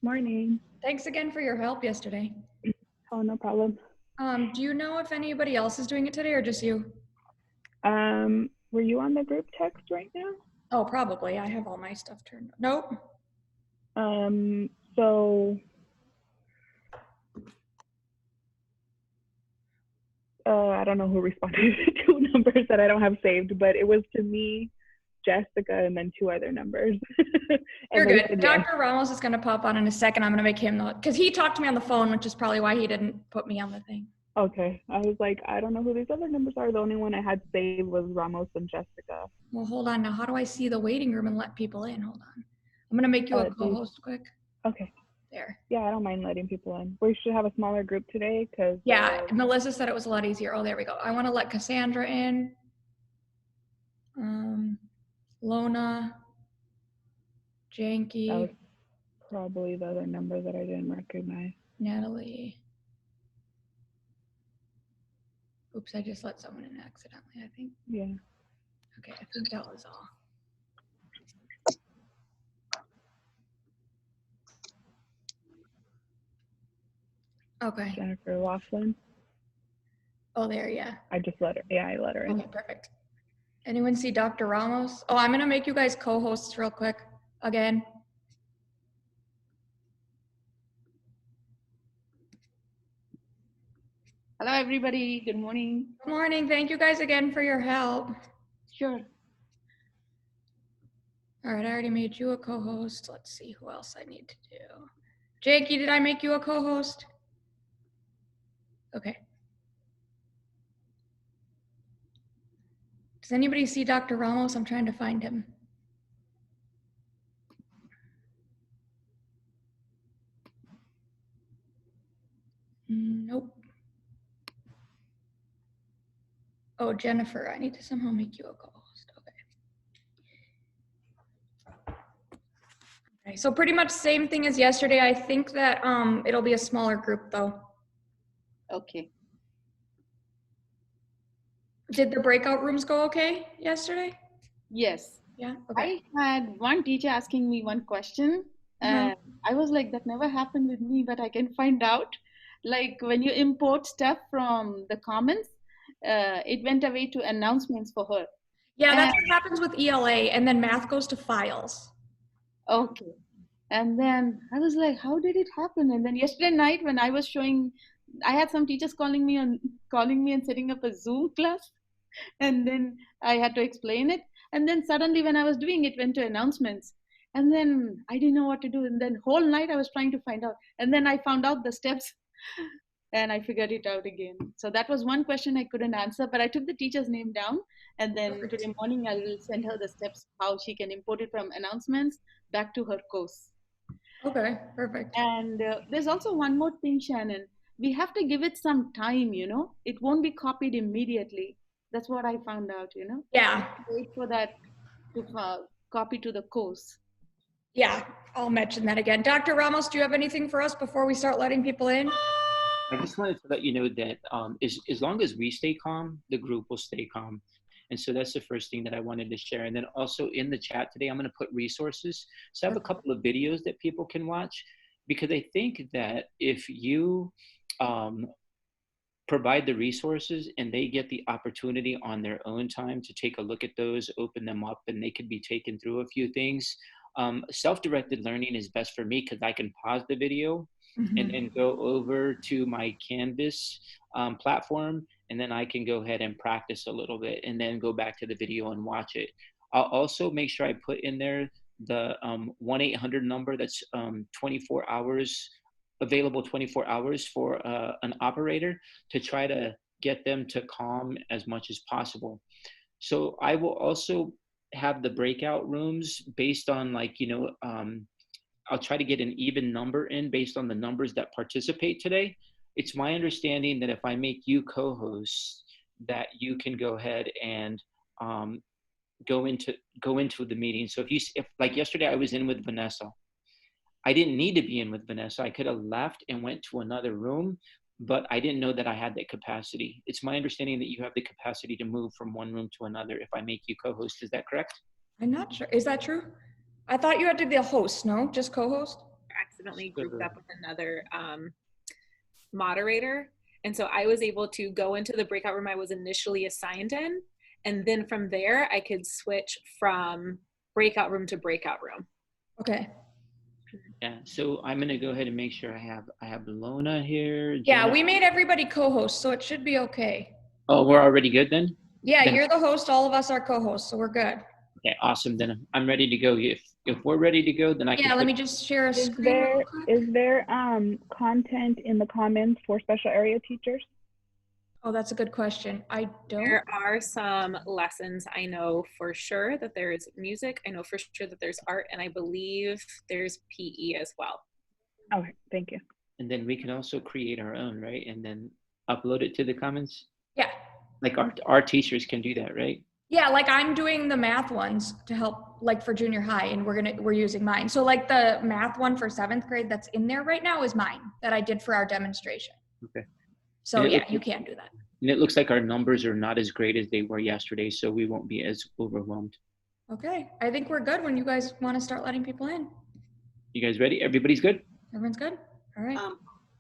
Morning. Thanks again for your help yesterday. Oh, no problem. Do you know if anybody else is doing it today or just you? Were you on the group text right now? Oh, probably. I have all my stuff turned on. Nope. So I don't know who responded to the two numbers that I don't have saved, but it was to me, Jessica, and then two other numbers. You're good. Dr. Ramos is going to pop on in a second. I'm going to make him the, because he talked to me on the phone, which is probably why he didn't put me on the thing. Okay. I was like, I don't know who these other numbers are. The only one I had saved was Ramos and Jessica. Well, hold on. Now, how do I see the waiting room and let people in? Hold on. I'm going to make you a co-host quick. Okay. There. Yeah, I don't mind letting people in. We should have a smaller group today because. Yeah, Melissa said it was a lot easier. Oh, there we go. I want to let Cassandra in. Lona. Janky. That was probably the other number that I didn't recognize. Natalie. Oops, I just let someone in accidentally, I think. Yeah. Okay, I think that was all. Okay. Jennifer Laughlin. Oh, there, yeah. I just let her, I let her in. Okay, perfect. Anyone see Dr. Ramos? Oh, I'm gonna make you guys co-hosts real quick, again. Hello, everybody. Good morning. Good morning. Thank you guys again for your help. Sure. All right, I already made you a co-host. Let's see who else I need to do. Jakey, did I make you a co-host? Okay. Does anybody see Dr. Ramos? I'm trying to find him. Nope. Oh, Jennifer, I need to somehow make you a co-host. Okay, so pretty much same thing as yesterday. I think that it'll be a smaller group though. Okay. Did the breakout rooms go okay yesterday? Yes. Yeah. Okay. I had one teacher asking me one question, and I was like, that never happened with me, but I can find out. Like when you import stuff from the comments, it went away to announcements for her. Yeah, that's what happens with ELA, and then math goes to files. Okay. And then I was like, how did it happen? And then yesterday night when I was showing, I had some teachers calling me and setting up a Zoom class. And then I had to explain it. And then suddenly when I was doing it, went to announcements. And then I didn't know what to do. And then whole night I was trying to find out. And then I found out the steps and I figured it out again. So that was one question I couldn't answer, but I took the teacher's name down. And then today morning I will send her the steps, how she can import it from announcements back to her course. Okay, perfect. And there's also one more thing, Shannon. We have to give it some time, you know. It won't be copied immediately. That's what I found out, you know. Yeah. Wait for that to copy to the course. Yeah, I'll mention that again. Dr. Ramos, do you have anything for us before we start letting people in? I just wanted to let you know that as long as we stay calm, the group will stay calm. And so that's the first thing that I wanted to share. And then also in the chat today, I'm going to put resources. So I have a couple of videos that people can watch, because I think that if you provide the resources and they get the opportunity on their own time to take a look at those, open them up, and they could be taken through a few things. Self-directed learning is best for me because I can pause the video and then go over to my Canvas platform, and then I can go ahead and practice a little bit and then go back to the video and watch it. I'll also make sure I put in there the 1-800 number that's 24 hours, available 24 hours for an operator to try to get them to calm as much as possible. So I will also have the breakout rooms based on, like, you know, I'll try to get an even number in based on the numbers that participate today. It's my understanding that if I make you co-host, that you can go ahead and go into the meeting. So if like yesterday I was in with Vanessa, I didn't need to be in with Vanessa. I could have left and went to another room, but I didn't know that I had that capacity. It's my understanding that you have the capacity to move from one room to another if I make you co-host. Is that correct? I'm not sure. Is that true? I thought you had to be a host, no? Just co-host? accidentally grouped up with another moderator. And so I was able to go into the breakout room I was initially assigned in. And then from there, I could switch from breakout room to breakout room. Okay. Yeah, so I'm gonna go ahead and make sure I have Lona here. Yeah, we made everybody co-host, so it should be okay. Oh, we're already good then? Yeah, you're the host, all of us are co-hosts, so we're good. Okay, awesome. Then I'm ready to go. If we're ready to go, then I can. Yeah, let me just share a screen real quick. Is there content in the comments for special area teachers? Oh, that's a good question. I don't. There are some lessons. I know for sure that there is music. I know for sure that there's art, and I believe there's PE as well. Okay, thank you. And then we can also create our own, right? And then upload it to the comments. Yeah. Like our teachers can do that, right? Yeah, like I'm doing the math ones to help, like for junior high, and we're using mine. So like the math one for 7th grade that's in there right now is mine that I did for our demonstration. Okay. So yeah, you can do that. And it looks like our numbers are not as great as they were yesterday, so we won't be as overwhelmed. Okay, I think we're good when you guys want to start letting people in. You guys ready? Everybody's good? Everyone's good? All right.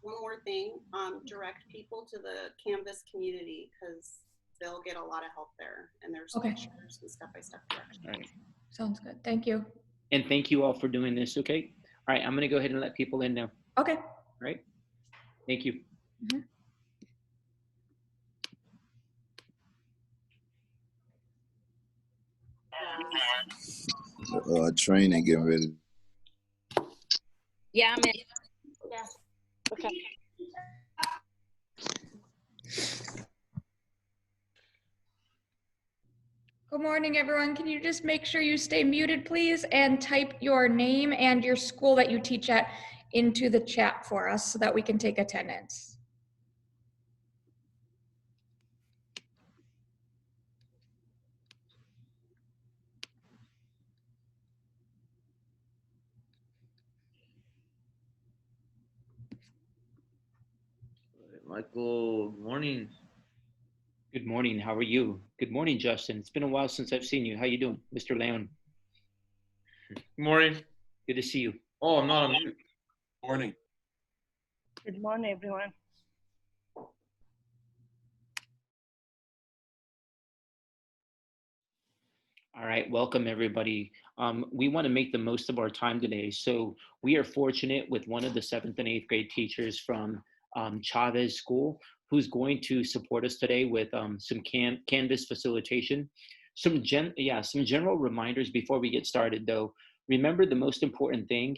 One more thing, direct people to the Canvas community because they'll get a lot of help there, and there's pictures and step-by-step directions. All right. Sounds good. Thank you. And thank you all for doing this, okay? All right, I'm gonna go ahead and let people in now. Okay. All right, thank you. Mm-hmm. Training getting ready. Yeah, I'm in. Yeah. Okay. Good morning, everyone. Can you just make sure you stay muted, please, and type your name and your school that you teach at into the chat for us so that we can take attendance. Michael, good morning. Good morning. How are you? Good morning, Justin. It's been a while since I've seen you. How you doing, Mr. Leon? Good morning. Good to see you. Oh, I'm not on mute. Morning. Good morning, everyone. All right, welcome everybody. We want to make the most of our time today. So we are fortunate with one of the 7th and 8th grade teachers from Chavez School, who's going to support us today with some Canvas facilitation. Some general reminders before we get started though. Remember, the most important thing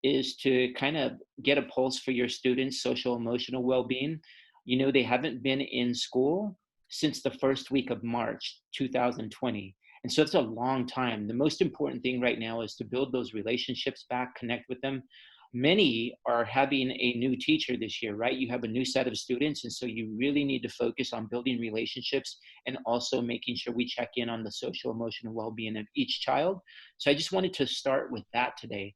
is to kind of get a pulse for your students' social emotional well-being. You know, they haven't been in school since the first week of March 2020. And so it's a long time. The most important thing right now is to build those relationships back, connect with them. Many are having a new teacher this year, right? You have a new set of students. And so you really need to focus on building relationships and also making sure we check in on the social emotional well-being of each child. So I just wanted to start with that today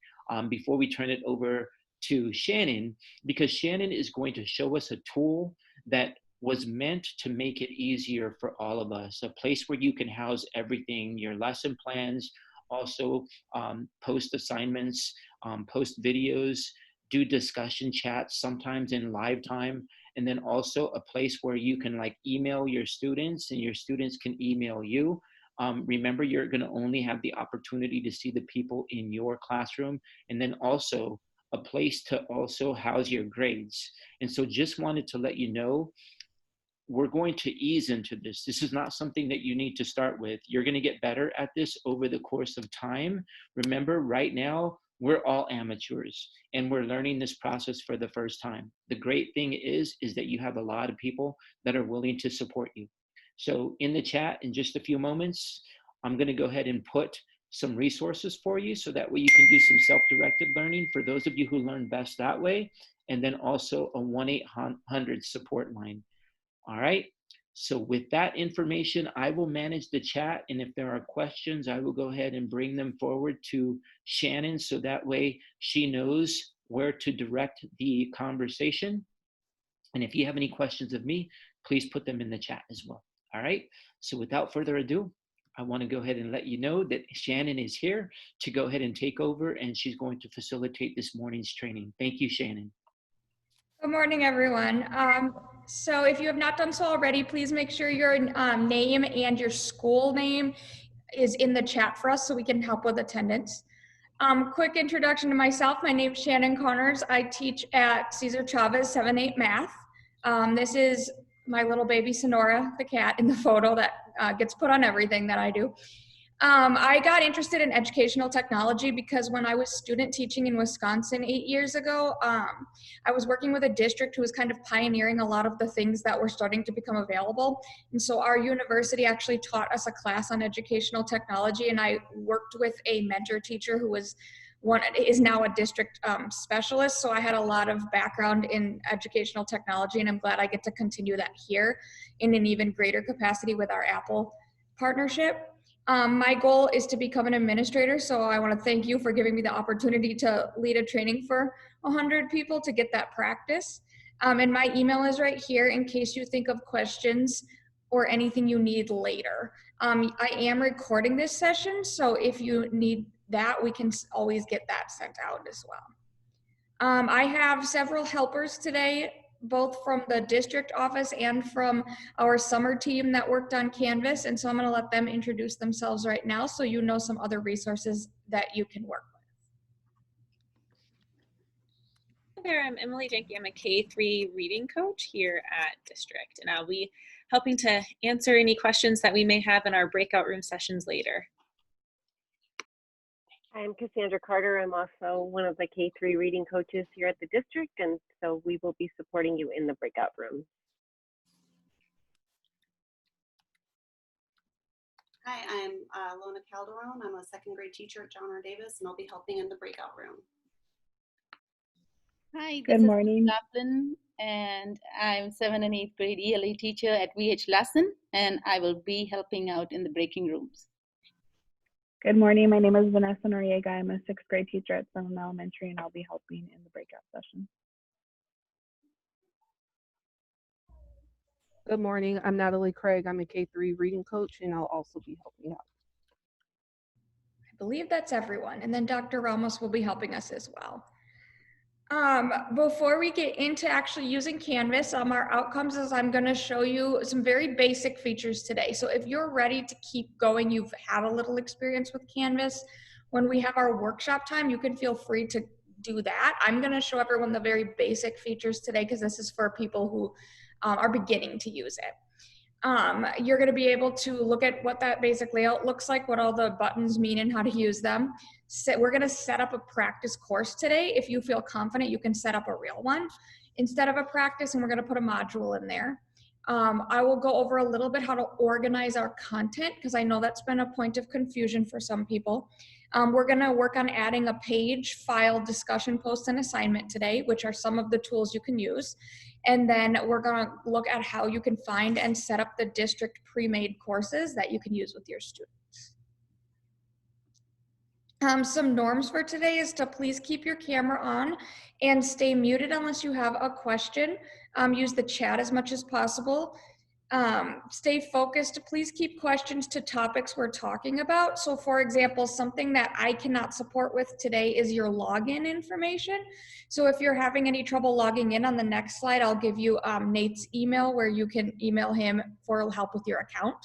before we turn it over to Shannon, because Shannon is going to show us a tool that was meant to make it easier for all of us, a place where you can house everything, your lesson plans, also post assignments, post videos, do discussion chats, sometimes in live time, and then also a place where you can like email your students and your students can email you. Remember, you're gonna only have the opportunity to see the people in your classroom, and then also a place to also house your grades. And so just wanted to let you know, we're going to ease into this. This is not something that you need to start with. You're going to get better at this over the course of time. Remember, right now, we're all amateurs and we're learning this process for the first time. The great thing is that you have a lot of people that are willing to support you. So in the chat, in just a few moments, I'm going to go ahead and put some resources for you so that way you can do some self-directed learning for those of you who learn best that way, and then also a 1-800 support line. All right, so with that information, I will manage the chat, and if there are questions, I will go ahead and bring them forward to Shannon so that way she knows where to direct the conversation. And if you have any questions of me, please put them in the chat as well. All right, so without further ado, I want to go ahead and let you know that Shannon is here to go ahead and take over, and she's going to facilitate this morning's training. Thank you, Shannon. Good morning, everyone. So if you have not done so already, please make sure your name and your school name is in the chat for us so we can help with attendance. Quick introduction to myself. My name is Shannon Connors. I teach at Cesar Chavez 7-8 Math. This is my little baby Sonora, the cat in the photo that gets put on everything that I do. I got interested in educational technology because when I was student teaching in Wisconsin 8 years ago, I was working with a district who was kind of pioneering a lot of the things that were starting to become available. And so our university actually taught us a class on educational technology, and I worked with a mentor teacher who is now a district specialist. So I had a lot of background in educational technology, and I'm glad I get to continue that here in an even greater capacity with our Apple partnership. My goal is to become an administrator, so I want to thank you for giving me the opportunity to lead a training for 100 people to get that practice. And my email is right here in case you think of questions or anything you need later. I am recording this session, so if you need that, we can always get that sent out as well. I have several helpers today, both from the district office and from our summer team that worked on Canvas. And so I'm going to let them introduce themselves right now so you know some other resources that you can work with. Hi there, I'm Emily Jenke. I'm a K-3 reading coach here at District, and I'll be helping to answer any questions that we may have in our breakout room sessions later. I'm Cassandra Carter. I'm also one of the K-3 reading coaches here at the district, and so we will be supporting you in the breakout room. Hi, I'm Lona Calderon. I'm a second grade teacher at John R. Davis, and I'll be helping in the breakout room. Hi, Good morning. Laplin, and I'm 7th and 8th grade ELA teacher at VH Lassen, and I will be helping out in the breaking rooms. Good morning. My name is Vanessa Noriega. I'm a 6th grade teacher at Sunland Elementary, and I'll be helping in the breakout session. Good morning. I'm Natalie Craig. I'm a K-3 reading coach, and I'll also be helping out. I believe that's everyone. And then Dr. Ramos will be helping us as well. Before we get into actually using Canvas, our outcomes is I'm going to show you some very basic features today. So if you're ready to keep going, you've had a little experience with Canvas, when we have our workshop time, you can feel free to do that. I'm going to show everyone the very basic features today because this is for people who are beginning to use it. You're going to be able to look at what that basic layout looks like, what all the buttons mean and how to use them. So we're going to set up a practice course today. If you feel confident, you can set up a real one instead of a practice, and we're going to put a module in there. I will go over a little bit how to organize our content because I know that's been a point of confusion for some people. We're going to work on adding a page, file, discussion, post, and assignment today, which are some of the tools you can use. And then we're going to look at how you can find and set up the district pre-made courses that you can use with your students. Some norms for today is to please keep your camera on and stay muted unless you have a question. Use the chat as much as possible. Stay focused. Please keep questions to topics we're talking about. So for example, something that I cannot support with today is your login information. So if you're having any trouble logging in, on the next slide, I'll give you Nate's email where you can email him for help with your account.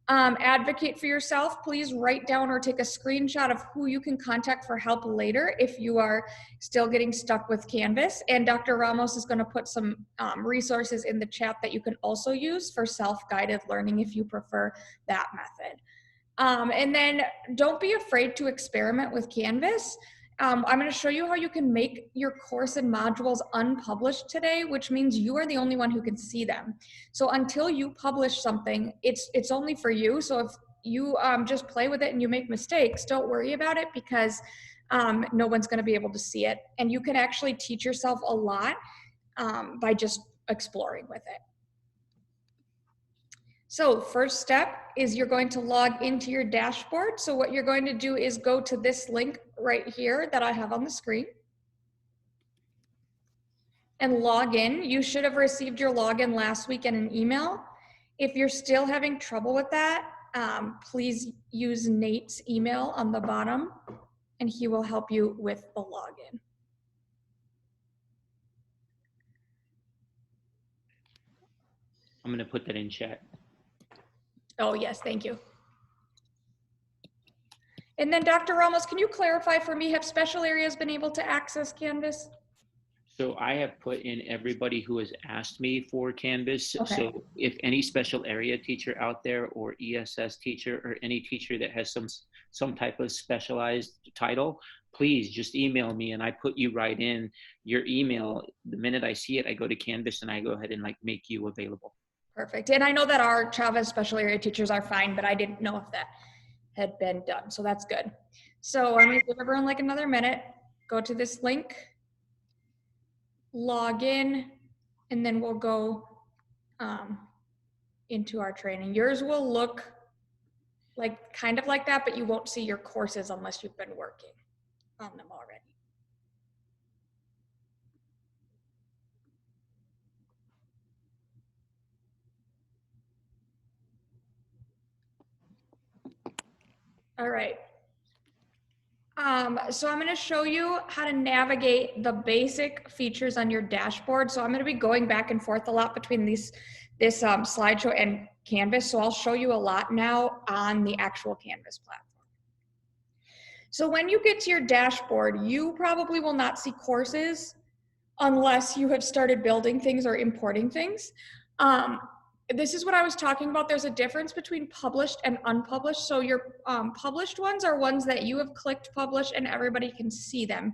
Advocate for yourself. Please write down or take a screenshot of who you can contact for help later if you are still getting stuck with Canvas. And Dr. Ramos is going to put some resources in the chat that you can also use for self-guided learning if you prefer that method. And then don't be afraid to experiment with Canvas. I'm going to show you how you can make your course and modules unpublished today, which means you are the only one who can see them. So until you publish something, it's only for you. So if you just play with it and you make mistakes, don't worry about it because no one's going to be able to see it. And you can actually teach yourself a lot by just exploring with it. So first step is you're going to log into your dashboard. So what you're going to do is go to this link right here that I have on the screen and log in. You should have received your login last week in an email. If you're still having trouble with that, please use Nate's email on the bottom and he will help you with the login. I'm going to put that in chat. Oh, yes, thank you. And then Dr. Ramos, can you clarify for me, have special areas been able to access Canvas? So I have put in everybody who has asked me for Canvas. Okay. So if any special area teacher out there or ESS teacher or any teacher that has some type of specialized title, please just email me and I put you right in your email. The minute I see it, I go to Canvas and I go ahead and like make you available. Perfect. And I know that our Chavez special area teachers are fine, but I didn't know if that had been done. So that's good. So I'm going to give everyone like another minute. Go to this link, log in, and then we'll go into our training. Yours will look like kind of like that, but you won't see your courses unless you've been working on them already. All right. So I'm going to show you how to navigate the basic features on your dashboard. So I'm going to be going back and forth a lot between this slideshow and Canvas. So I'll show you a lot now on the actual Canvas platform. So when you get to your dashboard, you probably will not see courses unless you have started building things or importing things. This is what I was talking about. There's a difference between published and unpublished. So your published ones are ones that you have clicked publish and everybody can see them.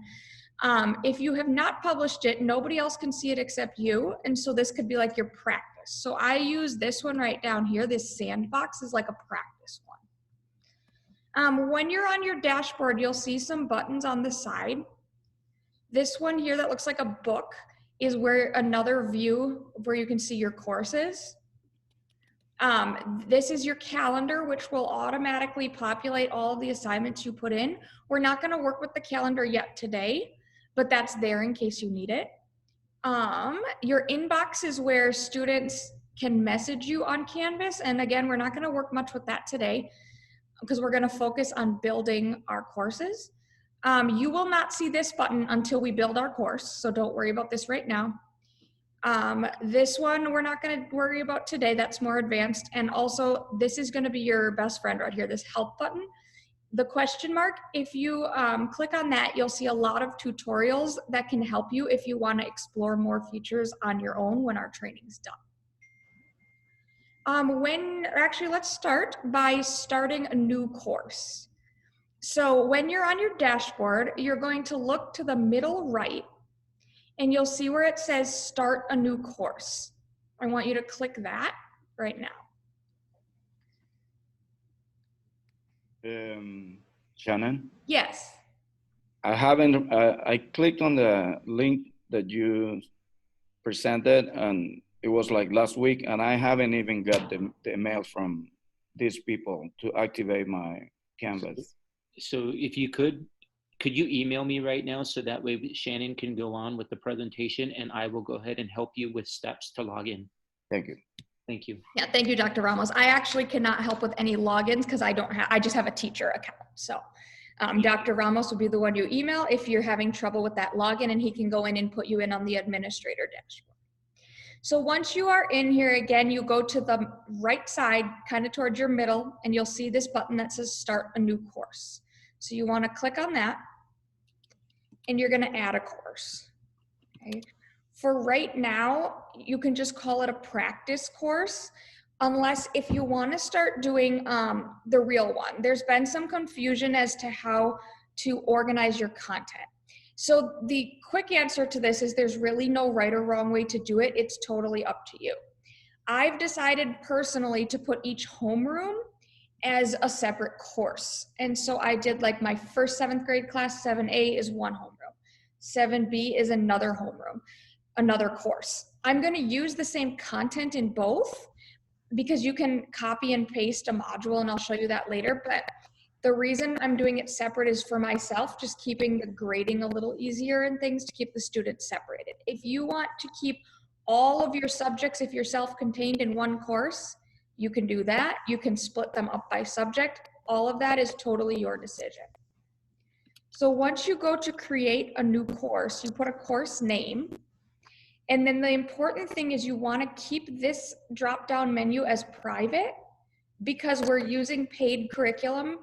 If you have not published it, nobody else can see it except you. And so this could be like your practice. So I use this one right down here. This sandbox is like a practice one. When you're on your dashboard, you'll see some buttons on the side. This one here that looks like a book is where another view where you can see your courses. This is your calendar, which will automatically populate all of the assignments you put in. We're not going to work with the calendar yet today, but that's there in case you need it. Your inbox is where students can message you on Canvas. And again, we're not going to work much with that today because we're going to focus on building our courses. You will not see this button until we build our course, so don't worry about this right now. This one we're not going to worry about today, that's more advanced. And also this is going to be your best friend right here, this help button. The question mark, if you click on that, you'll see a lot of tutorials that can help you if you want to explore more features on your own when our training's done. Actually, let's start by starting a new course. So when you're on your dashboard, you're going to look to the middle right and you'll see where it says start a new course. I want you to click that right now. Shannon? Yes. I haven't, I clicked on the link that you presented and it was like last week and I haven't even got the email from these people to activate my Canvas. So if you could you email me right now so that way Shannon can go on with the presentation and I will go ahead and help you with steps to log in. Thank you. Thank you. Yeah, thank you, Dr. Ramos. I actually cannot help with any logins because I just have a teacher account. So Dr. Ramos will be the one you email if you're having trouble with that login and he can go in and put you in on the administrator dashboard. So once you are in here, again, you go to the right side, kind of towards your middle, and you'll see this button that says start a new course. So you want to click on that and you're going to add a course. Okay. For right now, you can just call it a practice course, unless if you want to start doing the real one. There's been some confusion as to how to organize your content. So the quick answer to this is there's really no right or wrong way to do it. It's totally up to you. I've decided personally to put each homeroom as a separate course. And so I did like my first 7th grade class, 7A is one homeroom. 7B is another homeroom, another course. I'm going to use the same content in both because you can copy and paste a module and I'll show you that later. But the reason I'm doing it separate is for myself, just keeping the grading a little easier and things to keep the students separated. If you want to keep all of your subjects, if you're self-contained in one course, You can do that. You can split them up by subject. All of that is totally your decision. So once you go to create a new course, you put a course name. And then the important thing is you want to keep this drop-down menu as private because we're using paid curriculum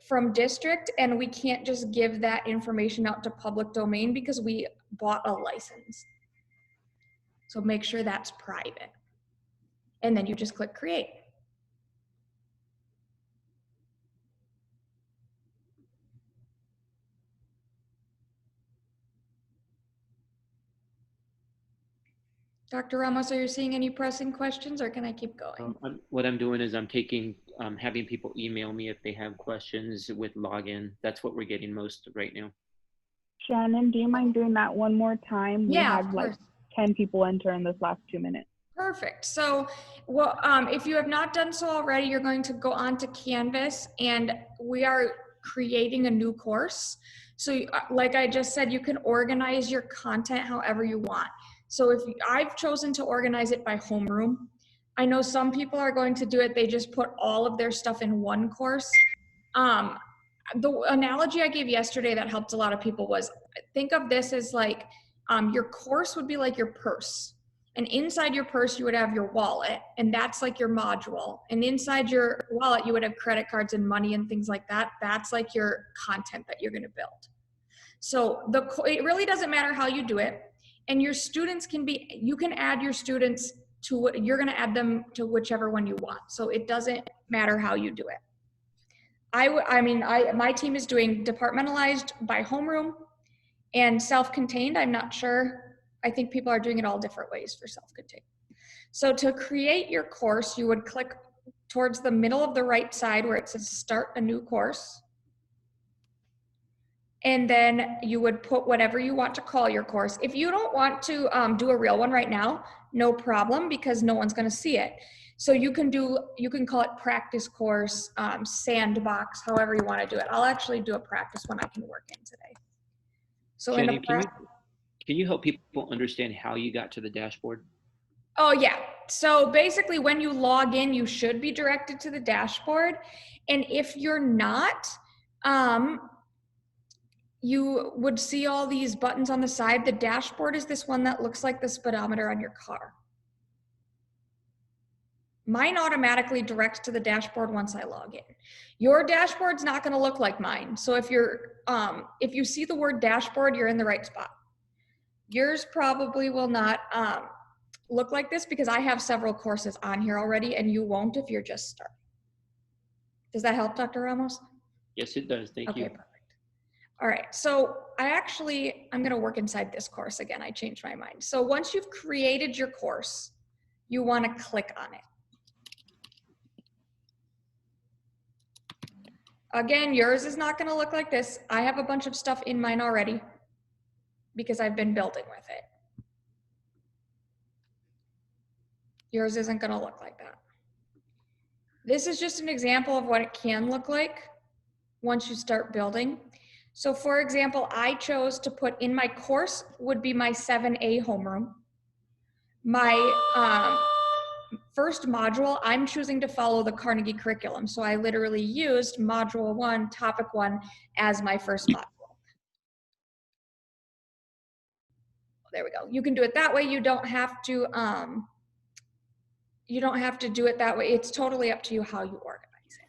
from district and we can't just give that information out to public domain because we bought a license. So make sure that's private. And then you just click create. Dr. Ramos, are you seeing any pressing questions or can I keep going? What I'm doing is I'm taking, having people email me if they have questions with login. That's what we're getting most right now. Shannon, do you mind doing that one more time? We Yeah, had like 10 people enter in this last 2 minutes. Perfect. So, well, if you have not done so already, you're going to go on to Canvas and we are creating a new course. So like I just said, you can organize your content however you want. So if I've chosen to organize it by homeroom, I know some people are going to do it. They just put all of their stuff in one course. The analogy I gave yesterday that helped a lot of people was think of this as like your course would be like your purse. And inside your purse, you would have your wallet, and that's like your module. And inside your wallet, you would have credit cards and money and things like that. That's like your content that you're going to build. So it really doesn't matter how you do it. And your students can be, you can add your students to what you're going to add them to whichever one you want. So it doesn't matter how you do it. My team is doing departmentalized by homeroom and self-contained. I'm not sure. I think people are doing it all different ways for self-contained. So to create your course, you would click towards the middle of the right side where it says start a new course. And then you would put whatever you want to call your course. If you don't want to do a real one right now, no problem, because no one's going to see it. So you can call it practice course, sandbox, however you want to do it. I'll actually do a practice one I can work in today. So Jenny, can you help people understand how you got to the dashboard? Oh yeah. So basically when you log in, you should be directed to the dashboard. And if you're not, you would see all these buttons on the side. The dashboard is this one that looks like the speedometer on your car. Mine automatically directs to the dashboard once I log in. Your dashboard's not going to look like mine. So if you see the word dashboard, you're in the right spot. Yours probably will not look like this because I have several courses on here already and you won't if you're just starting. Does that help, Dr. Ramos? Yes, it does. Thank you. Okay, perfect. All right, so I'm gonna work inside this course again. I changed my mind. So once you've created your course, you wanna click on it. Again, yours is not gonna look like this. I have a bunch of stuff in mine already because I've been building with it. Yours isn't gonna look like that. This is just an example of what it can look like once you start building. So for example, I chose to put in my course would be my 7A homeroom. My first module, I'm choosing to follow the Carnegie curriculum. So I literally used module 1, topic 1 as my first module. There we go. You can do it that way. You don't have to do it that way. It's totally up to you how you organize it.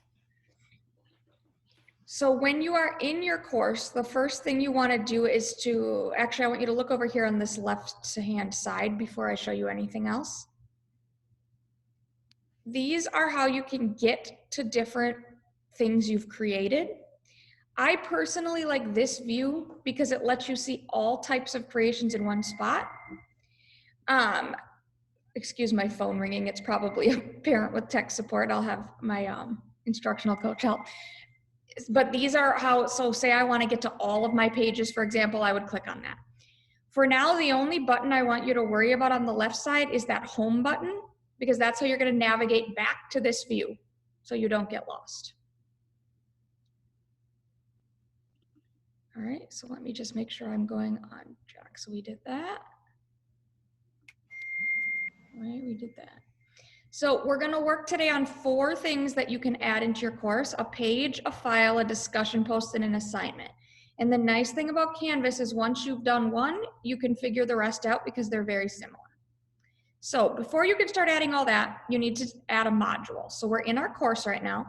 So when you are in your course, the first thing you want to do is I want you to look over here on this left-hand side before I show you anything else. These are how you can get to different things you've created. I personally like this view because it lets you see all types of creations in one spot. Excuse my phone ringing. It's probably a parent with tech support. I'll have my instructional coach help. But these are so say I want to get to all of my pages, for example, I would click on that. For now, the only button I want you to worry about on the left side is that home button, because that's how you're going to navigate back to this view so you don't get lost. All right, so let me just make sure I'm going on track. So we did that. All right, we did that. So we're gonna work today on 4 things that you can add into your course: a page, a file, a discussion post, and an assignment. And the nice thing about Canvas is once you've done one, you can figure the rest out because they're very similar. So before you can start adding all that, you need to add a module. So we're in our course right now,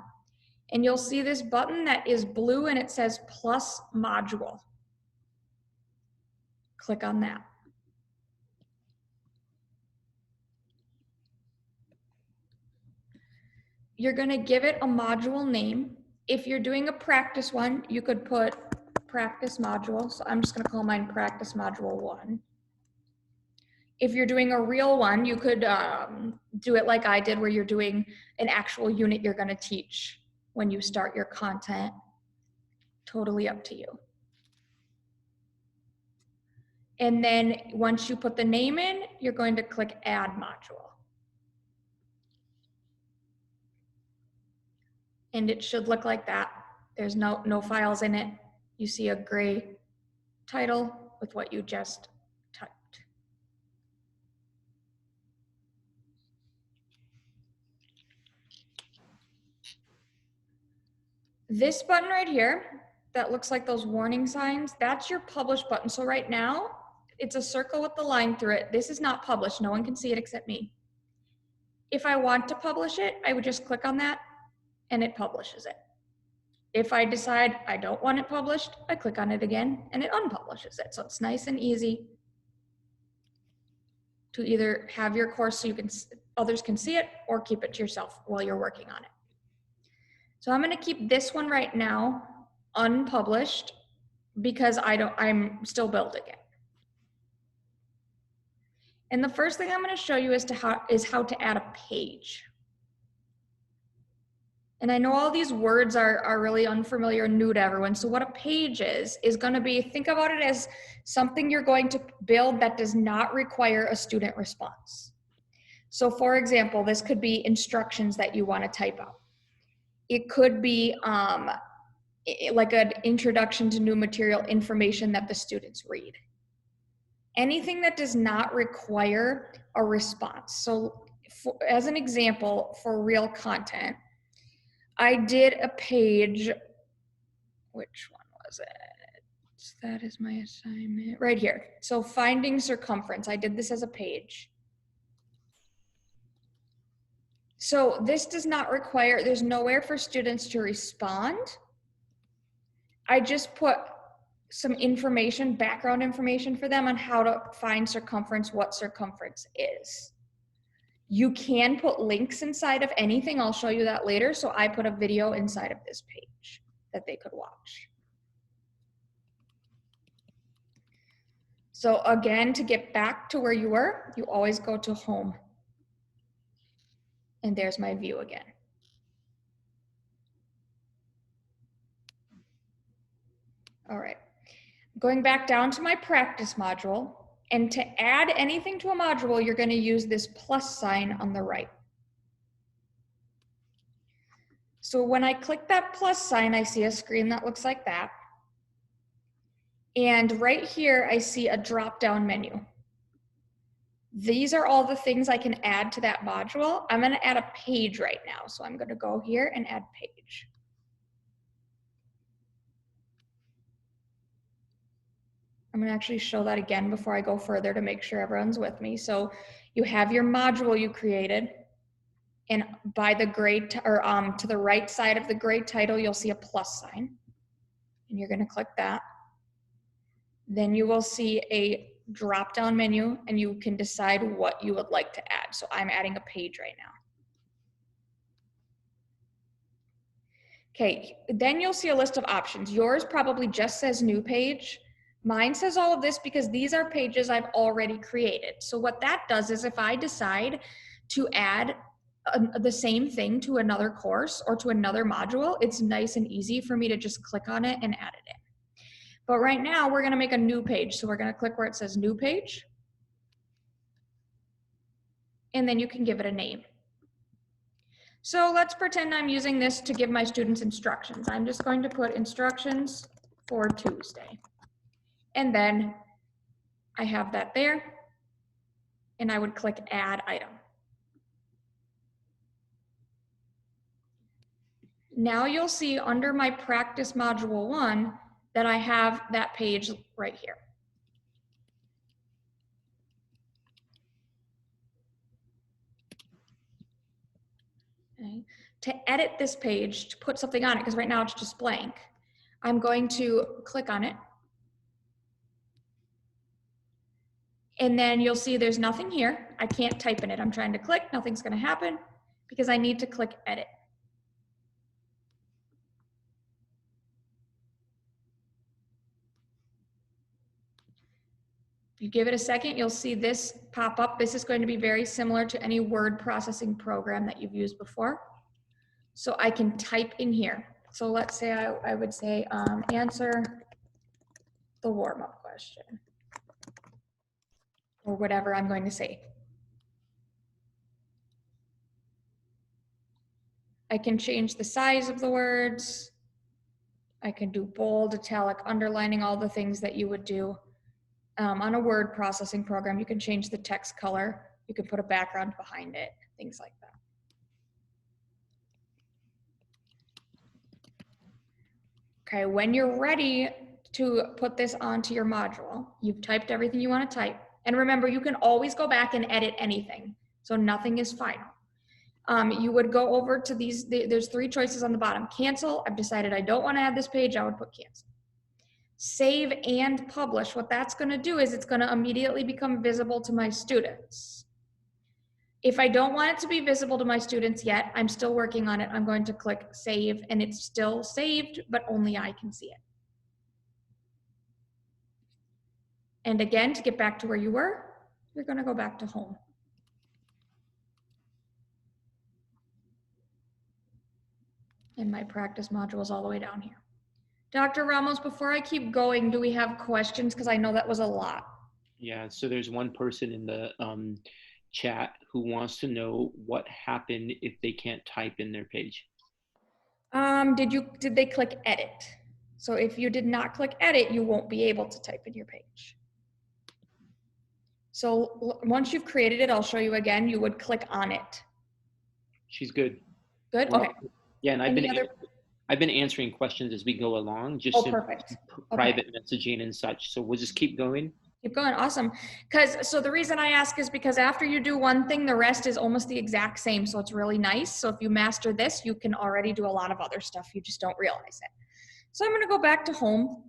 and you'll see this button that is blue and it says plus module. Click on that. You're gonna give it a module name. If you're doing a practice one, you could put practice module. So I'm just gonna call mine practice module 1. If you're doing a real one, you could do it like I did, where you're doing an actual unit you're gonna teach when you start your content. Totally up to you. And then once you put the name in, you're going to click add module. And it should look like that. There's no files in it. You see a gray title with what you just typed. This button right here, that looks like those warning signs, that's your publish button. So right now, it's a circle with the line through it. This is not published. No one can see it except me. If I want to publish it, I would just click on that and it publishes it. If I decide I don't want it published, I click on it again and it unpublishes it. So it's nice and easy to either have your course so others can see it, or keep it to yourself while you're working on it. So I'm gonna keep this one right now unpublished because I'm still building it. And the first thing I'm gonna show you is how to add a page. And I know all these words are really unfamiliar and new to everyone. So what a page is gonna be, think about it as something you're going to build that does not require a student response. So for example, this could be instructions that you wanna type out. It could be like an introduction to new material information that the students read. Anything that does not require a response. So as an example, for real content, I did a page, which one was it? That is my assignment right here. So finding circumference, I did this as a page. So this does not require, there's nowhere for students to respond. I just put some information, background information for them on how to find circumference, what circumference is. You can put links inside of anything. I'll show you that later. So I put a video inside of this page that they could watch. So again, to get back to where you were, you always go to home. And there's my view again. All right, going back down to my practice module, and to add anything to a module, you're going to use this plus sign on the right. So when I click that plus sign, I see a screen that looks like that. And right here, I see a drop-down menu. These are all the things I can add to that module. I'm going to add a page right now. So I'm going to go here and add page. I'm going to actually show that again before I go further to make sure everyone's with me. So you have your module you created, and by the gray, to the right side of the gray title, you'll see a plus sign, and you're going to click that. Then you will see a drop-down menu, and you can decide what you would like to add. So I'm adding a page right now. Okay, then you'll see a list of options. Yours probably just says new page. Mine says all of this because these are pages I've already created. So what that does is if I decide to add the same thing to another course or to another module, it's nice and easy for me to just click on it and add it in. But right now we're gonna make a new page. So we're gonna click where it says new page. And then you can give it a name. So let's pretend I'm using this to give my students instructions. I'm just going to put instructions for Tuesday. And then I have that there, and I would click add item. Now you'll see under my practice module 1 that I have that page right here. Okay. To edit this page, to put something on it, because right now it's just blank, I'm going to click on it. And then you'll see there's nothing here. I can't type in it. I'm trying to click, nothing's gonna happen because I need to click edit. If you give it a second, you'll see this pop up. This is going to be very similar to any word processing program that you've used before. So I can type in here. So let's say I would say answer the warm-up question, or whatever I'm going to say. I can change the size of the words. I can do bold, italic, underlining, all the things that you would do on a word processing program. You can change the text color. You can put a background behind it, things like that. Okay, when you're ready to put this onto your module, you've typed everything you want to type. And remember, you can always go back and edit anything. So nothing is final. You would go over to these, there's 3 choices on the bottom. Cancel, I've decided I don't want to add this page, I would put cancel. Save and publish, what that's going to do is it's going to immediately become visible to my students. If I don't want it to be visible to my students yet, I'm still working on it. I'm going to click save and it's still saved, but only I can see it. And again, to get back to where you were, you're going to go back to home. And my practice module is all the way down here. Dr. Ramos, before I keep going, do we have questions? Because I know that was a lot. Yeah, so there's one person in the chat who wants to know what happened if they can't type in their page. Did they click edit? So if you did not click edit, you won't be able to type in your page. So once you've created it, I'll show you again, you would click on it. She's good. Good, okay. Yeah, and I've been answering questions as we go along, just in private messaging and such. So we'll just keep going. Keep going, awesome. So the reason I ask is because after you do one thing, the rest is almost the exact same. So it's really nice. So if you master this, you can already do a lot of other stuff. You just don't realize it. So I'm gonna go back to home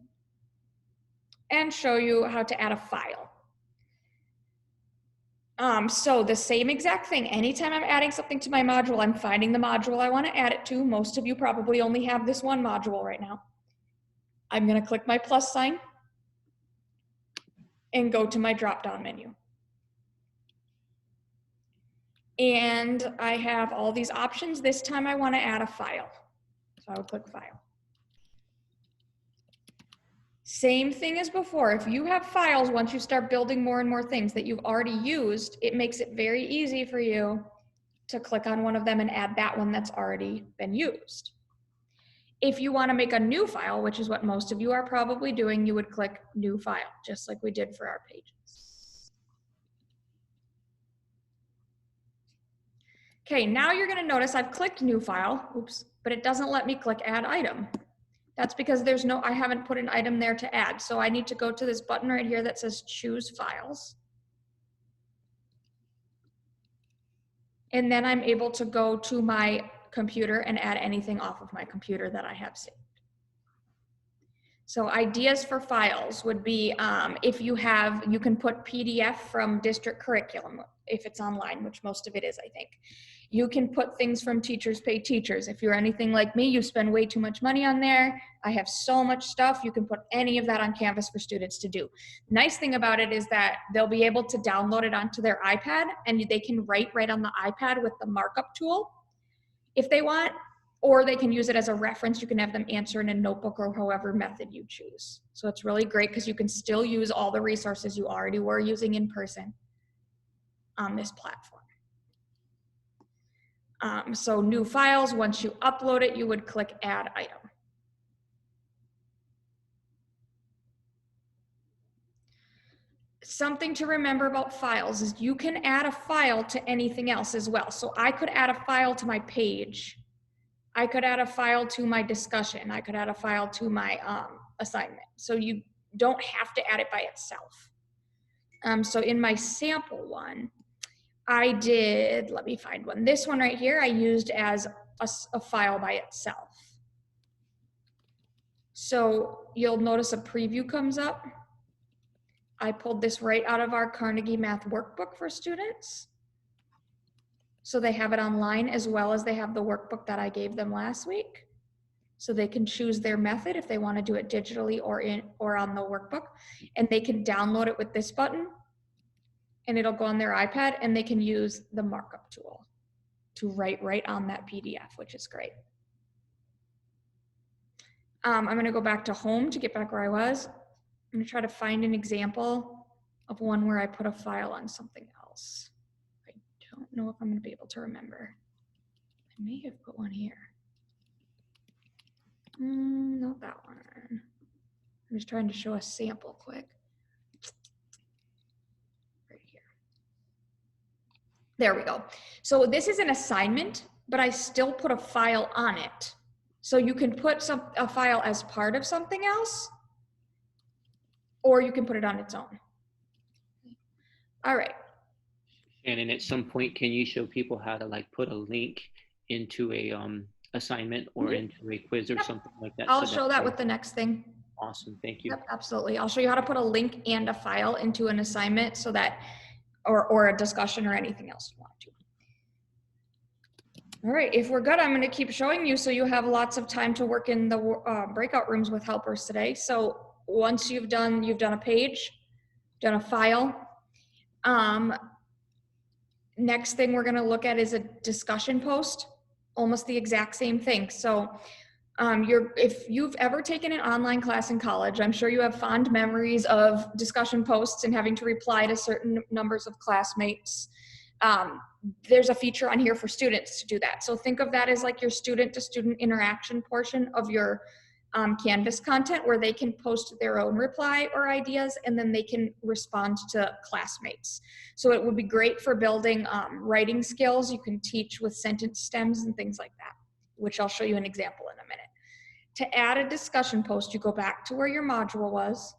and show you how to add a file. So the same exact thing, anytime I'm adding something to my module, I'm finding the module I want to add it to. Most of you probably only have this one module right now. I'm going to click my plus sign and go to my drop-down menu. And I have all these options. This time I want to add a file. So I would click file. Same thing as before. If you have files, once you start building more and more things that you've already used, it makes it very easy for you to click on one of them and add that one that's already been used. If you want to make a new file, which is what most of you are probably doing, you would click new file, just like we did for our pages. Okay, now you're going to notice I've clicked new file, oops, but it doesn't let me click add item. That's because I haven't put an item there to add. So I need to go to this button right here that says choose files. And then I'm able to go to my computer and add anything off of my computer that I have saved. So ideas for files would be if you can put PDF from district curriculum if it's online, which most of it is, I think. You can put things from Teachers Pay Teachers. If you're anything like me, you spend way too much money on there. I have so much stuff. You can put any of that on Canvas for students to do. Nice thing about it is that they'll be able to download it onto their iPad and they can write right on the iPad with the markup tool if they want, or they can use it as a reference. You can have them answer in a notebook or however method you choose. So it's really great because you can still use all the resources you already were using in person on this platform. So new files, once you upload it, you would click add item. Something to remember about files is you can add a file to anything else as well. So I could add a file to my page. I could add a file to my discussion. I could add a file to my assignment. So you don't have to add it by itself. So in my sample one, I did, let me find one. This one right here, I used as a file by itself. So you'll notice a preview comes up. I pulled this right out of our Carnegie Math workbook for students. So they have it online as well as they have the workbook that I gave them last week. So they can choose their method if they want to do it digitally or on the workbook. And they can download it with this button and it'll go on their iPad and they can use the markup tool to write right on that PDF, which is great. I'm going to go back to home to get back where I was. I'm going to try to find an example of one where I put a file on something else. I don't know if I'm going to be able to remember. I may have put one here. Not that one. I'm just trying to show a sample quick. Right here. There we go. So this is an assignment, but I still put a file on it. So you can put a file as part of something else, or you can put it on its own. All right. And at some point, can you show people how to like put a link into a assignment or into a quiz or something like that? I'll show that with the next thing. Awesome, thank you. Yep, absolutely. I'll show you how to put a link and a file into an assignment so that, or a discussion or anything else you want to. All right, if we're good, I'm going to keep showing you so you have lots of time to work in the breakout rooms with helpers today. So once you've done a page, done a file. Next thing we're going to look at is a discussion post, almost the exact same thing. So if you've ever taken an online class in college, I'm sure you have fond memories of discussion posts and having to reply to certain numbers of classmates. There's a feature on here for students to do that. So think of that as like your student-to-student interaction portion of your Canvas content, where they can post their own reply or ideas and then they can respond to classmates. So it would be great for building writing skills. You can teach with sentence stems and things like that, which I'll show you an example in a minute. To add a discussion post, you go back to where your module was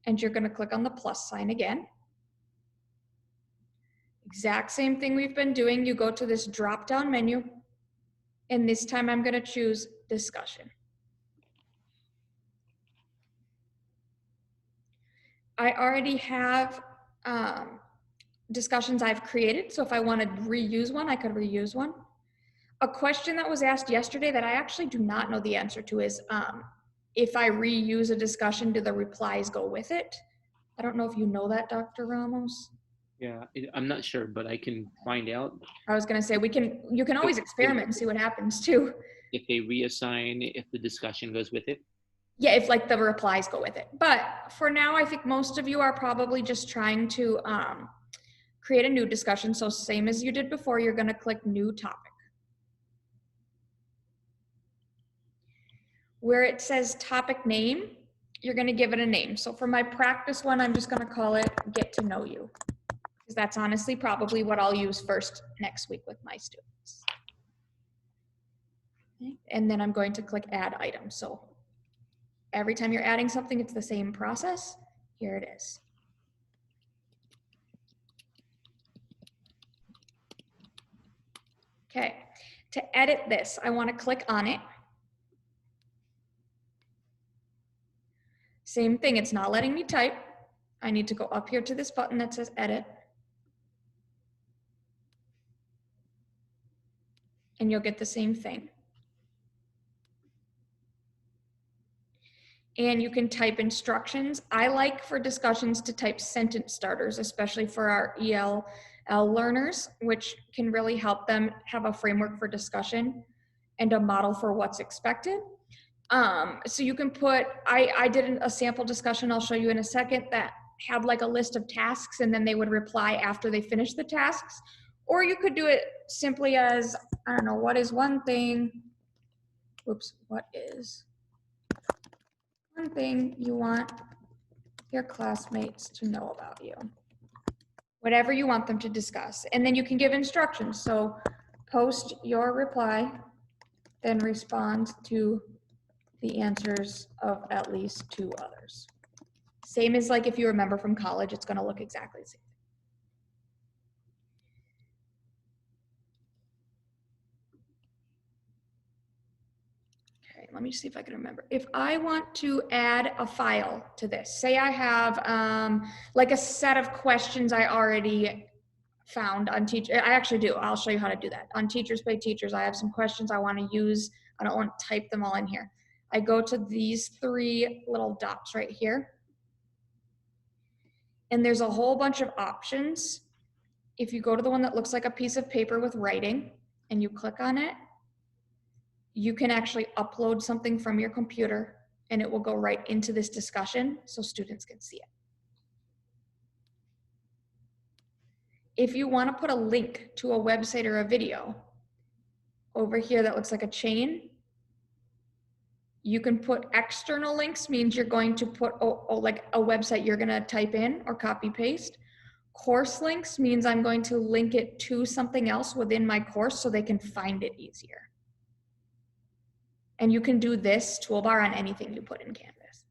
and you're going to click on the plus sign again. Exact same thing we've been doing. You go to this drop down menu and this time I'm going to choose discussion. I already have discussions I've created. So if I wanted to reuse one, I could reuse one. A question that was asked yesterday that I actually do not know the answer to is if I reuse a discussion, do the replies go with it? I don't know if you know that, Dr. Ramos. Yeah, I'm not sure, but I can find out. I was gonna say you can always experiment and see what happens too. If they reassign, if the discussion goes with it. Yeah, if like the replies go with it. But for now, I think most of you are probably just trying to create a new discussion. So same as you did before, you're gonna click new topic. Where it says topic name, you're gonna give it a name. So for my practice one, I'm just gonna call it Get to Know You, because that's honestly probably what I'll use first next week with my students. Okay. And then I'm going to click Add Item. So every time you're adding something, it's the same process. Here it is. Okay, to edit this, I want to click on it. Same thing, it's not letting me type. I need to go up here to this button that says edit. And you'll get the same thing. And you can type instructions. I like for discussions to type sentence starters, especially for our ELL learners, which can really help them have a framework for discussion and a model for what's expected. So you can put, I did a sample discussion, I'll show you in a second, that had like a list of tasks and then they would reply after they finish the tasks. Or you could do it simply as, I don't know, what is one thing, oops, what is one thing you want your classmates to know about you? Whatever you want them to discuss. And then you can give instructions. So post your reply then respond to the answers of at least 2 others. Same as like if you remember from college, it's gonna look exactly the same. Okay, let me see if I can remember. If I want to add a file to this, say I have like a set of questions I already found on teacher. I actually do. I'll show you how to do that. On Teachers Pay Teachers, I have some questions I want to use. I don't want to type them all in here. I go to these 3 little dots right here. And there's a whole bunch of options. If you go to the one that looks like a piece of paper with writing and you click on it, you can actually upload something from your computer and it will go right into this discussion so students can see it. If you want to put a link to a website or a video over here that looks like a chain, you can put external links, means you're going to put like a website you're going to type in or copy paste. Course links means I'm going to link it to something else within my course so they can find it easier. And you can do this toolbar on anything you put in Canvas.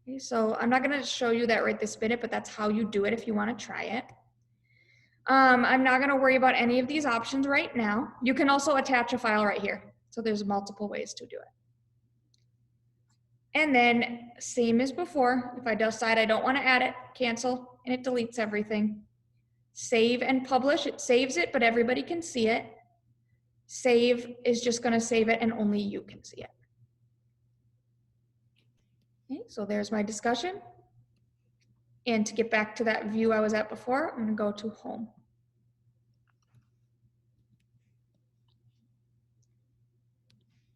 Okay, so I'm not going to show you that right this minute, but that's how you do it if you want to try it. I'm not going to worry about any of these options right now. You can also attach a file right here. So there's multiple ways to do it. And then same as before, if I decide I don't want to add it, cancel, and it deletes everything. Save and publish, it saves it, but everybody can see it. Save is just going to save it and only you can see it. Okay, so there's my discussion. And to get back to that view I was at before, I'm going to go to home.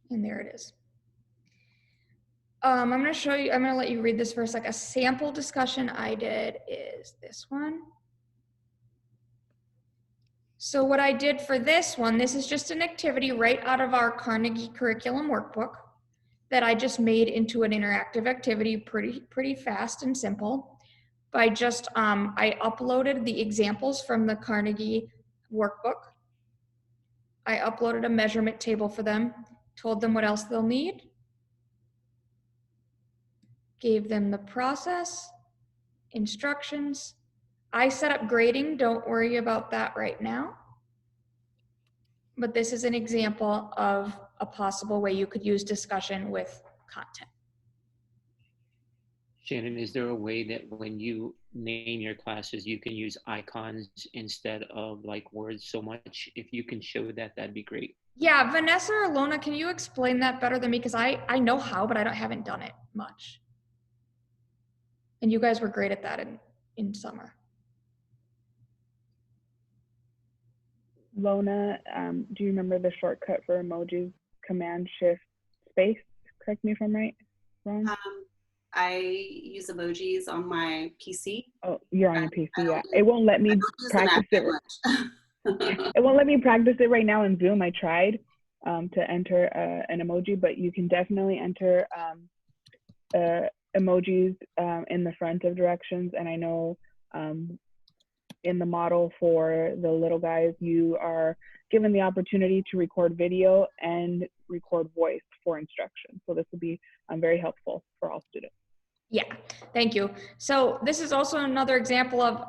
And there it is. I'm going to show you, I'm going to let you read this first. Like a sample discussion I did is this one. So what I did for this one, this is just an activity right out of our Carnegie curriculum workbook that I just made into an interactive activity pretty fast and simple by just, I uploaded the examples from the Carnegie workbook. I uploaded a measurement table for them, told them what else they'll need, gave them the process, instructions. I set up grading, don't worry about that right now. But this is an example of a possible way you could use discussion with content. Shannon, is there a way that when you name your classes, you can use icons instead of like words so much? If you can show that, that'd be great. Yeah, Vanessa or Lona, can you explain that better than me? Because I know how, but I haven't done it much. And you guys were great at that in summer. Lona, do you remember the shortcut for emojis? Command Shift Space. Correct me if I'm wrong. I use emojis on my PC. Oh, you're on your PC, yeah. It won't let me practice it. It won't let me practice it right now in Zoom. I tried to enter an emoji, but you can definitely enter emojis in the front of directions. And I know in the model for the little guys, you are given the opportunity to record video and record voice for instruction. So this will be very helpful for all students. Yeah, thank you. So this is also another example of,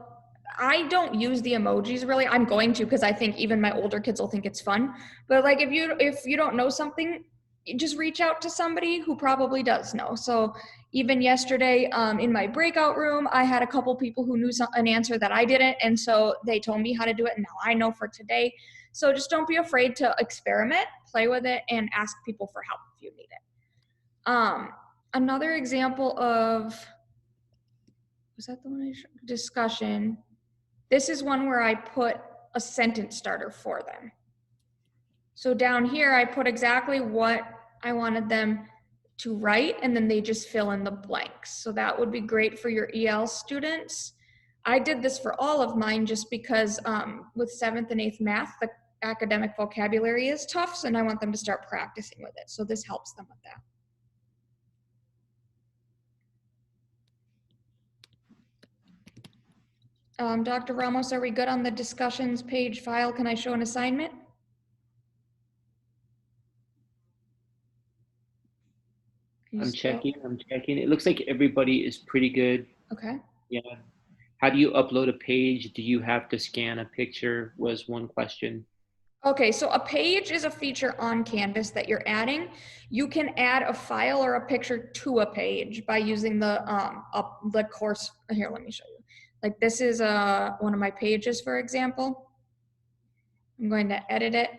I don't use the emojis really. I'm going to, because I think even my older kids will think it's fun. But like if you don't know something, you just reach out to somebody who probably does know. So even yesterday in my breakout room, I had a couple people who knew an answer that I didn't. And so they told me how to do it. And now I know for today. So just don't be afraid to experiment, play with it, and ask people for help if you need it. Another example of, was that the one I showed? Discussion. This is one where I put a sentence starter for them. So down here, I put exactly what I wanted them to write, and then they just fill in the blanks. So that would be great for your EL students. I did this for all of mine just because with 7th and 8th math, the academic vocabulary is tough, and I want them to start practicing with it. So this helps them with that. Dr. Ramos, are we good on the discussions page file? Can I show an assignment? I'm checking. It looks like everybody is pretty good. Okay. Yeah. How do you upload a page? Do you have to scan a picture? Was one question. Okay, so a page is a feature on Canvas that you're adding. You can add a file or a picture to a page by using the course. Here, let me show you. Like this is one of my pages, for example. I'm going to edit it.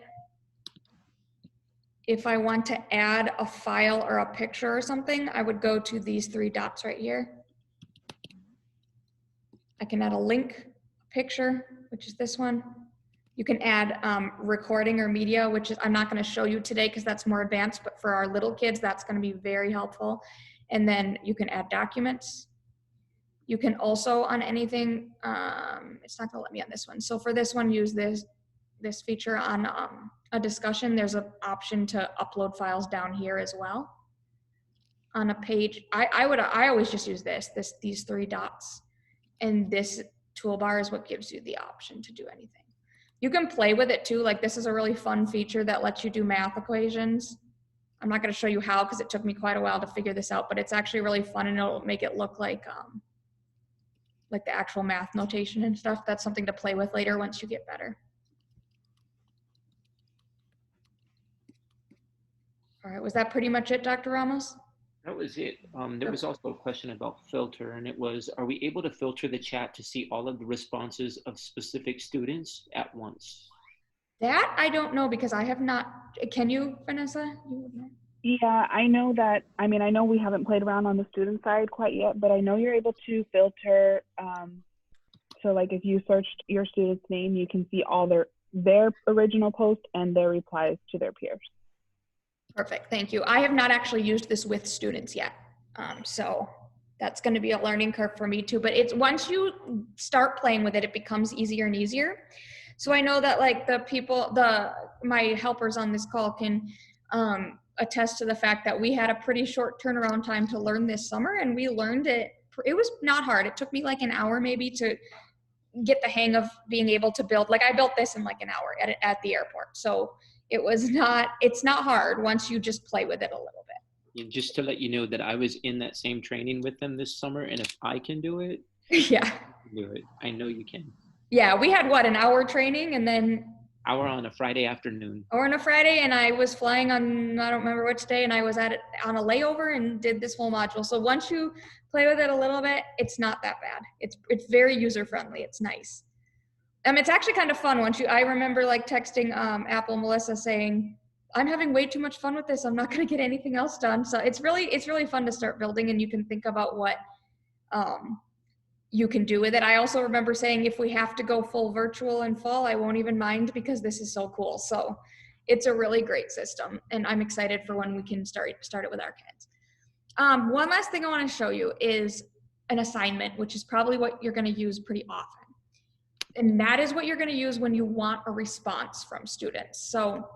If I want to add a file or a picture or something, I would go to these three dots right here. I can add a link, a picture, which is this one. You can add recording or media, which is I'm not going to show you today because that's more advanced, but for our little kids, that's going to be very helpful. And then you can add documents. You can also on anything, it's not going to let me on this one. So for this one, use this feature on a discussion. There's an option to upload files down here as well. On a page, I always just use these three dots. And this toolbar is what gives you the option to do anything. You can play with it too. Like this is a really fun feature that lets you do math equations. I'm not going to show you how because it took me quite a while to figure this out, but it's actually really fun and it'll make it look like the actual math notation and stuff. That's something to play with later once you get better. All right, was that pretty much it, Dr. Ramos? That was it. There was also a question about filter, and it was, are we able to filter the chat to see all of the responses of specific students at once? That I don't know because I have not. Can you, Vanessa? You would know. Yeah, I know that. I mean, I know we haven't played around on the student side quite yet, but I know you're able to filter. So like if you searched your student's name, you can see all their original post and their replies to their peers. Perfect, thank you. I have not actually used this with students yet. So that's gonna be a learning curve for me too, but it's once you start playing with it, it becomes easier and easier. So I know that like my helpers on this call can attest to the fact that we had a pretty short turnaround time to learn this summer, and we learned it. It was not hard. It took me like an hour maybe to get the hang of being able to build. Like I built this in like an hour at the airport. So it's not hard once you just play with it a little bit. And just to let you know that I was in that same training with them this summer, and if I can do it, yeah, do it. I know you can. Yeah, we had what, an hour training and then hour on a Friday afternoon. Or on a Friday, and I was flying on, I don't remember which day, and I was at it on a layover and did this whole module. So once you play with it a little bit, it's not that bad. It's very user friendly. It's nice. It's actually kind of fun once I remember like texting Apple Melissa saying, I'm having way too much fun with this. I'm not going to get anything else done. So it's really fun to start building, and you can think about what you can do with it. I also remember saying if we have to go full virtual in fall, I won't even mind because this is so cool. So it's a really great system, and I'm excited for when we can start it with our kids. One last thing I want to show you is an assignment, which is probably what you're going to use pretty often. And that is what you're going to use when you want a response from students. So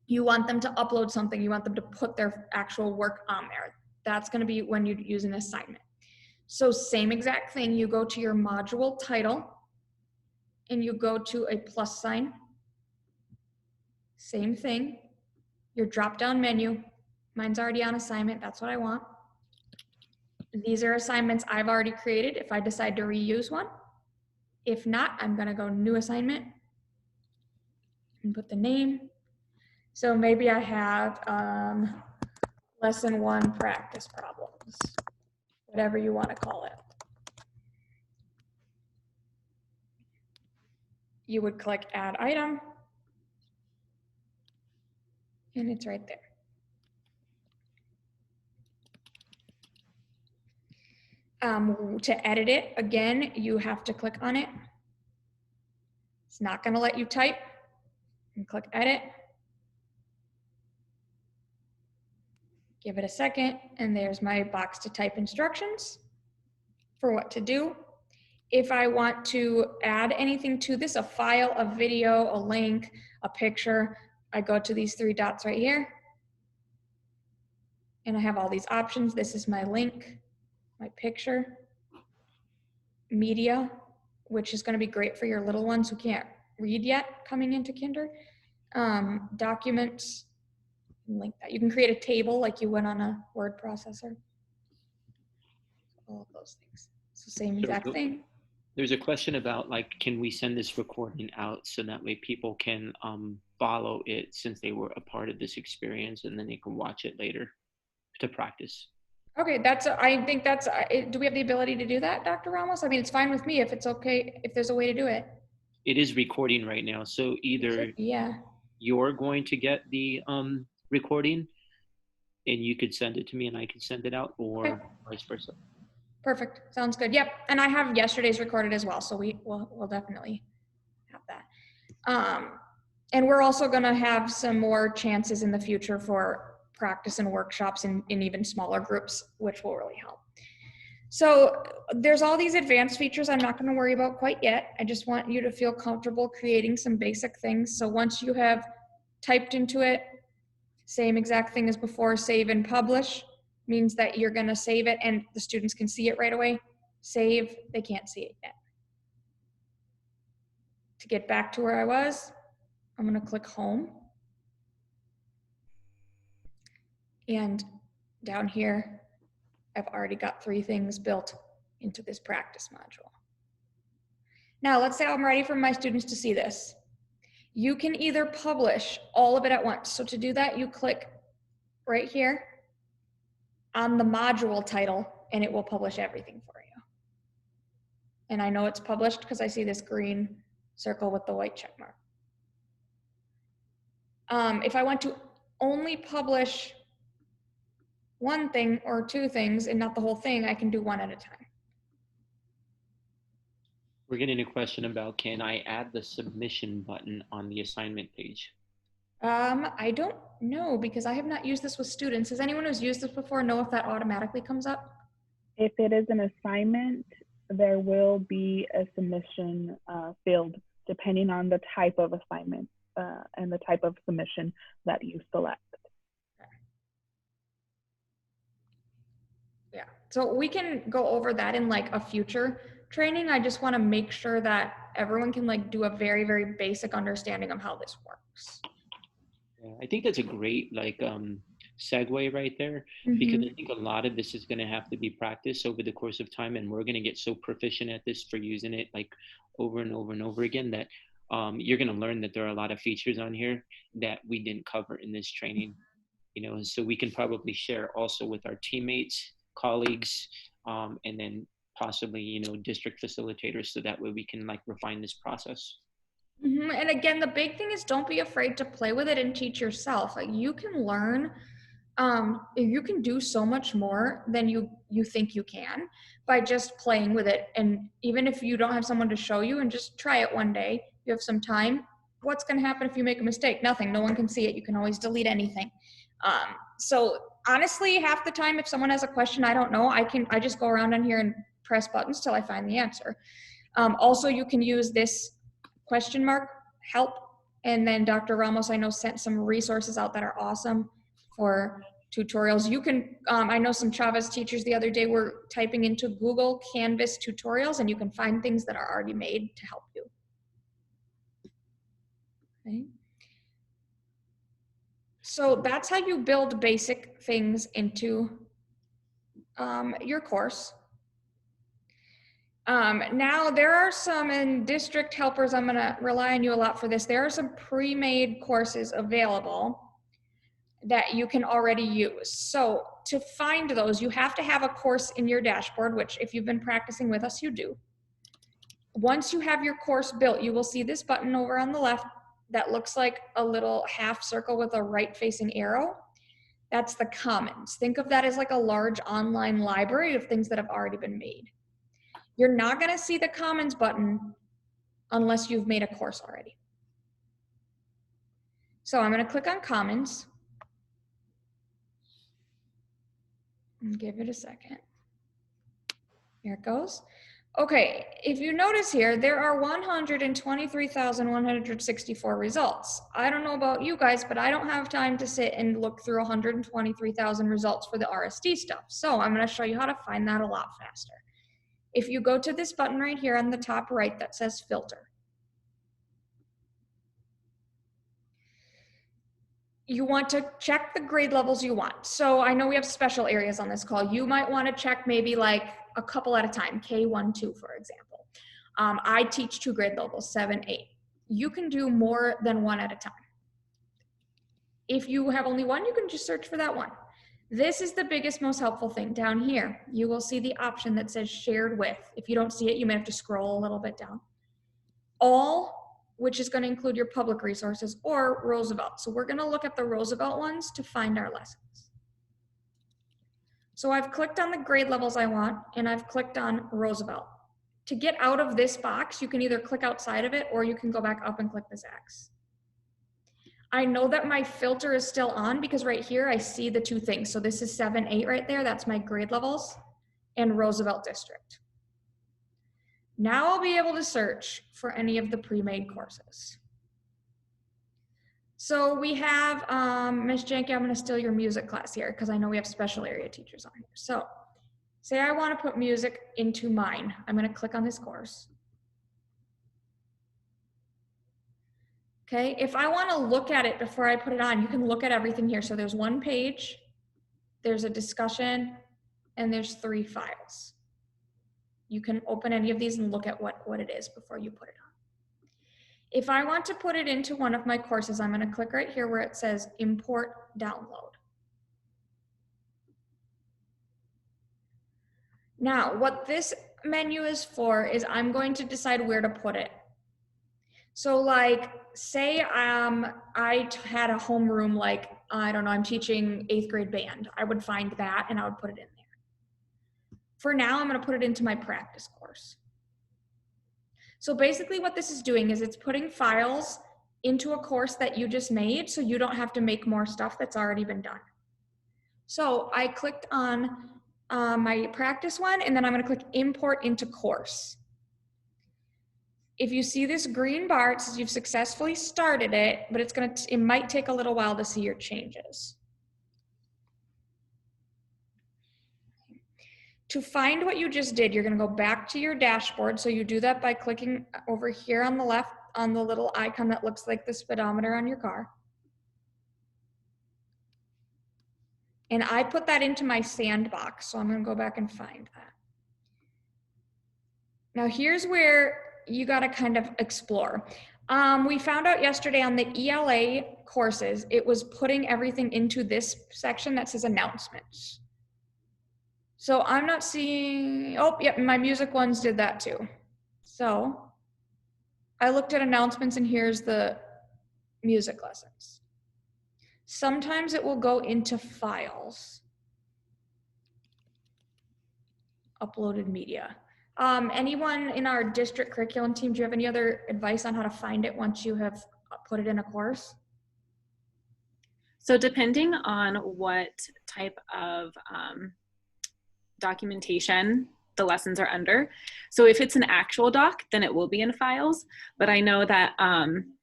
you want them to upload something, you want them to put their actual work on there. That's going to be when you use an assignment. So same exact thing, you go to your module title and you go to a plus sign. Same thing, your drop-down menu. Mine's already on assignment, that's what I want. These are assignments I've already created if I decide to reuse one. If not, I'm gonna go new assignment and put the name. So maybe I have lesson 1 practice problems, whatever you wanna call it. You would click add item, and it's right there. To edit it, again, you have to click on it. It's not gonna let you type. And click edit. Give it a second, and there's my box to type instructions for what to do. If I want to add anything to this, a file, a video, a link, a picture, I go to these 3 dots right here. And I have all these options. This is my link, my picture, media, which is gonna be great for your little ones who can't read yet coming into kinder, documents, link that. You can create a table like you would on a word processor. All of those things. So same exact thing. There's a question about like, can we send this recording out so that way people can follow it since they were a part of this experience, and then they can watch it later to practice. Okay, I think that's, do we have the ability to do that, Dr. Ramos? I mean, it's fine with me if it's okay, if there's a way to do it. It is recording right now. So either you're going to get the recording and you could send it to me and I could send it out, or vice versa. Perfect, sounds good. Yep, and I have yesterday's recorded as well, so we'll definitely have that. And we're also gonna have some more chances in the future for practice and workshops in even smaller groups, which will really help. So there's all these advanced features I'm not going to worry about quite yet. I just want you to feel comfortable creating some basic things. So once you have typed into it, same exact thing as before, save and publish means that you're going to save it and the students can see it right away. Save, they can't see it yet. To get back to where I was, I'm going to click home. And down here, I've already got 3 things built into this practice module. Now, let's say I'm ready for my students to see this. You can either publish all of it at once. So to do that, you click right here on the module title, and it will publish everything for you. And I know it's published because I see this green circle with the white check mark. If I want to only publish 1 thing or 2 things and not the whole thing, I can do 1 at a time. We're getting a question about, can I add the submission button on the assignment page? I don't know because I have not used this with students. Does anyone who's used this before know if that automatically comes up? If it is an assignment, there will be a submission field depending on the type of assignment and the type of submission that you select. Yeah, so we can go over that in like a future training. I just want to make sure that everyone can like do a very, very basic understanding of how this works. Yeah, I think that's a great like segue right there, because I think a lot of this is going to have to be practiced over the course of time, and we're going to get so proficient at this for using it like over and over and over again that you're going to learn that there are a lot of features on here that we didn't cover in this training, you know, so we can probably share also with our teammates, colleagues, and then possibly, you know, district facilitators, so that way we can like refine this process. And again, the big thing is don't be afraid to play with it and teach yourself. Like you can learn, you can do so much more than you think you can by just playing with it. And even if you don't have someone to show you, and just try it one day, you have some time, what's going to happen if you make a mistake? Nothing. No one can see it. You can always delete anything. So honestly, half the time, if someone has a question I don't know, I just go around on here and press buttons till I find the answer. Also, you can use this question mark help, and then Dr. Ramos I know sent some resources out that are awesome for tutorials. You can I know some Chavez teachers the other day were typing into Google Canvas tutorials, and you can find things that are already made to help you. Okay. So that's how you build basic things into your course. Now there are some, in district helpers, I'm gonna rely on you a lot for this. There are some pre-made courses available that you can already use. So to find those, you have to have a course in your dashboard, which if you've been practicing with us, you do. Once you have your course built, you will see this button over on the left that looks like a little half circle with a right-facing arrow. That's the Commons. Think of that as like a large online library of things that have already been made. You're not going to see the Commons button unless you've made a course already. So I'm going to click on Commons and give it a second. Here it goes. Okay, if you notice here, there are 123,164 results. I don't know about you guys, but I don't have time to sit and look through 123,000 results for the RSD stuff. So I'm going to show you how to find that a lot faster. If you go to this button right here on the top right that says filter. you want to check the grade levels you want. So I know we have special areas on this call. You might want to check maybe like a couple at a time, K1, 2, for example. I teach 2 grade levels, 7, 8. You can do more than 1 at a time. If you have only 1, you can just search for that 1. This is the biggest, most helpful thing. Down here, you will see the option that says shared with. If you don't see it, you may have to scroll a little bit down. All, which is going to include your public resources, or Roosevelt. So we're going to look at the Roosevelt ones to find our lessons. So I've clicked on the grade levels I want, and I've clicked on Roosevelt. To get out of this box, you can either click outside of it, or you can go back up and click this X. I know that my filter is still on because right here I see the 2 things. So this is 7, 8 right there. That's my grade levels and Roosevelt District. Now I'll be able to search for any of the pre-made courses. So we have, Ms. Janke, I'm gonna steal your music class here because I know we have special area teachers on here. So say I wanna put music into mine. I'm gonna click on this course. Okay, if I wanna look at it before I put it on, you can look at everything here. So there's 1 page, there's a discussion, and there's 3 files. You can open any of these and look at what it is before you put it on. If I want to put it into one of my courses, I'm gonna click right here where it says import download. Now, what this menu is for is I'm going to decide where to put it. So like, say I had a homeroom, like, I don't know, I'm teaching 8th grade band. I would find that and I would put it in there. For now, I'm gonna put it into my practice course. So basically what this is doing is it's putting files into a course that you just made so you don't have to make more stuff that's already been done. So I clicked on my practice one, and then I'm gonna click import into course. If you see this green bar, it says you've successfully started it, but it might take a little while to see your changes. To find what you just did, you're gonna go back to your dashboard. So you do that by clicking over here on the left on the little icon that looks like the speedometer on your car. And I put that into my sandbox, so I'm gonna go back and find that. Now here's where you gotta kind of explore. We found out yesterday on the ELA courses, it was putting everything into this section that says announcements. So I'm not seeing, oh, yep, my music ones did that too. So I looked at announcements and here's the music lessons. Sometimes it will go into files. Uploaded media. Anyone in our district curriculum team, do you have any other advice on how to find it once you have put it in a course? So depending on what type of documentation the lessons are under. So if it's an actual doc, then it will be in files. But I know that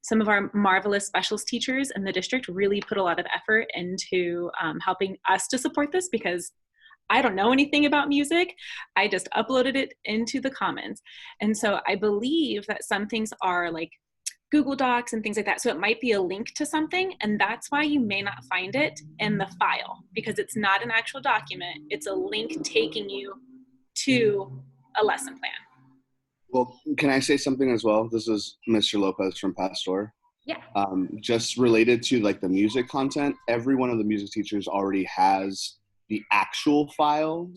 some of our marvelous specials teachers in the district really put a lot of effort into helping us to support this, because I don't know anything about music. I just uploaded it into the Commons. And so I believe that some things are like Google Docs and things like that. So it might be a link to something, and that's why you may not find it in the file, because it's not an actual document. It's a link taking you to a lesson plan. Well, can I say something as well? This is Mr. Lopez from Pastor. Yeah. Just related to like the music content, every one of the music teachers already has the actual file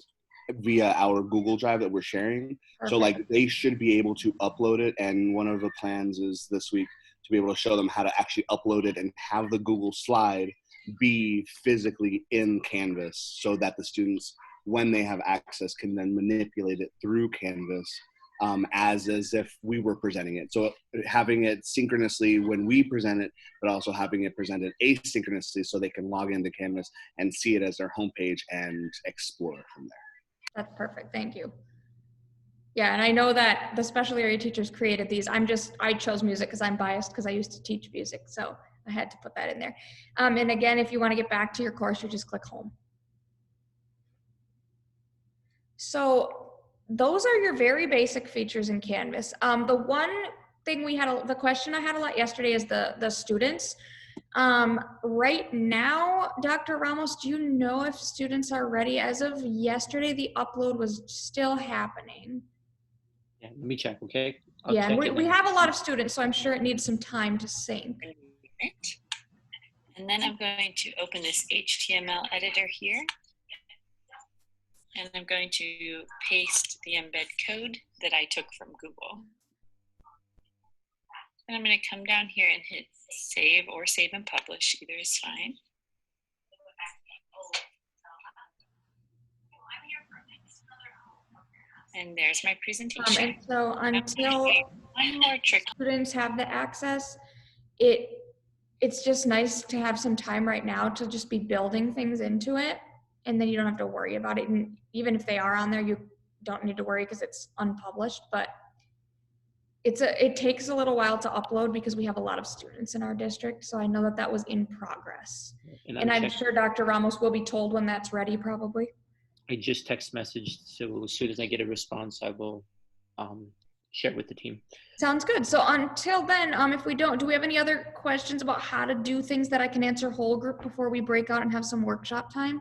via our Google Drive that we're sharing. Perfect. So like they should be able to upload it. And one of the plans is this week to be able to show them how to actually upload it and have the Google slide be physically in Canvas so that the students, when they have access, can then manipulate it through Canvas as if we were presenting it. So having it synchronously when we present it, but also having it presented asynchronously so they can log into Canvas and see it as their homepage and explore it from there. That's perfect, thank you. Yeah, and I know that the special area teachers created these. I chose music because I'm biased because I used to teach music, so I had to put that in there. And again, if you want to get back to your course, you just click home. So those are your very basic features in Canvas. The one thing the question I had a lot yesterday is the students. Right now, Dr. Ramos, do you know if students are ready? As of yesterday, the upload was still happening. Yeah, let me check, okay? Yeah, and we have a lot of students, so I'm sure it needs some time to sync. And then I'm going to open this HTML editor here. And I'm going to paste the embed code that I took from Google. And I'm going to come down here and hit save or save and publish. Either is fine. And there's my presentation. And so until one more trick. Students have the access, it's just nice to have some time right now to just be building things into it, and then you don't have to worry about it. And even if they are on there, you don't need to worry because it's unpublished, but it takes a little while to upload because we have a lot of students in our district. So I know that that was in progress. And I'm sure Dr. Ramos will be told when that's ready, probably. I just text messaged, so as soon as I get a response, I will share it with the team. Sounds good. So until then, if we don't, do we have any other questions about how to do things that I can answer whole group before we break out and have some workshop time?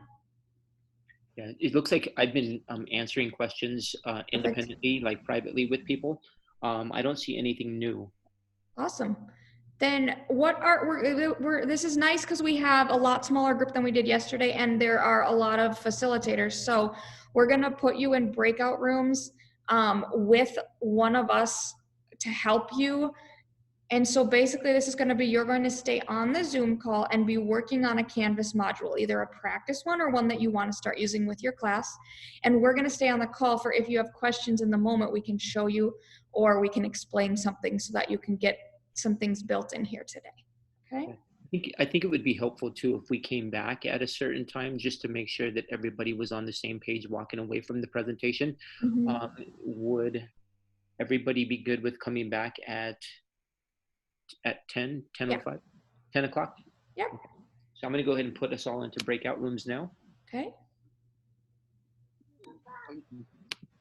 Yeah, it looks like I've been answering questions independently, like privately with people. I don't see anything new. Awesome. Then what are, this is nice because we have a lot smaller group than we did yesterday, and there are a lot of facilitators. So we're gonna put you in breakout rooms with one of us to help you. And so basically this is gonna be, you're going to stay on the Zoom call and be working on a Canvas module, either a practice one or one that you wanna start using with your class. And we're gonna stay on the call for if you have questions in the moment, we can show you or we can explain something so that you can get some things built in here today, okay? I think it would be helpful too if we came back at a certain time just to make sure that everybody was on the same page walking away from the presentation. Would everybody be good with coming back at 10 o'clock? Yep. Okay. So I'm going to go ahead and put us all into breakout rooms now. Okay.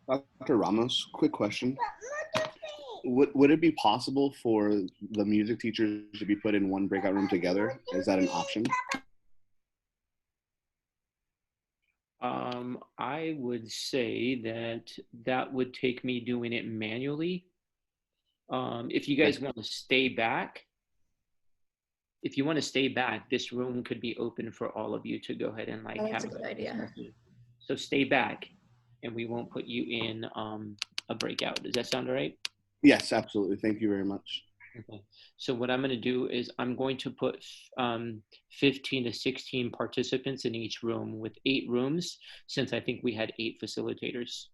Dr. Ramos, quick question. Would it be possible for the music teachers to be put in one breakout room together? Is that an option? I would say that would take me doing it manually. If you guys want to stay back, this room could be open for all of you to go ahead and that's a good idea. So stay back, and we won't put you in a breakout. Does that sound all right? Yes, absolutely. Thank you very much. Okay. So what I'm going to do is I'm going to put 15 to 16 participants in each room with 8 rooms, since I think we had 8 facilitators.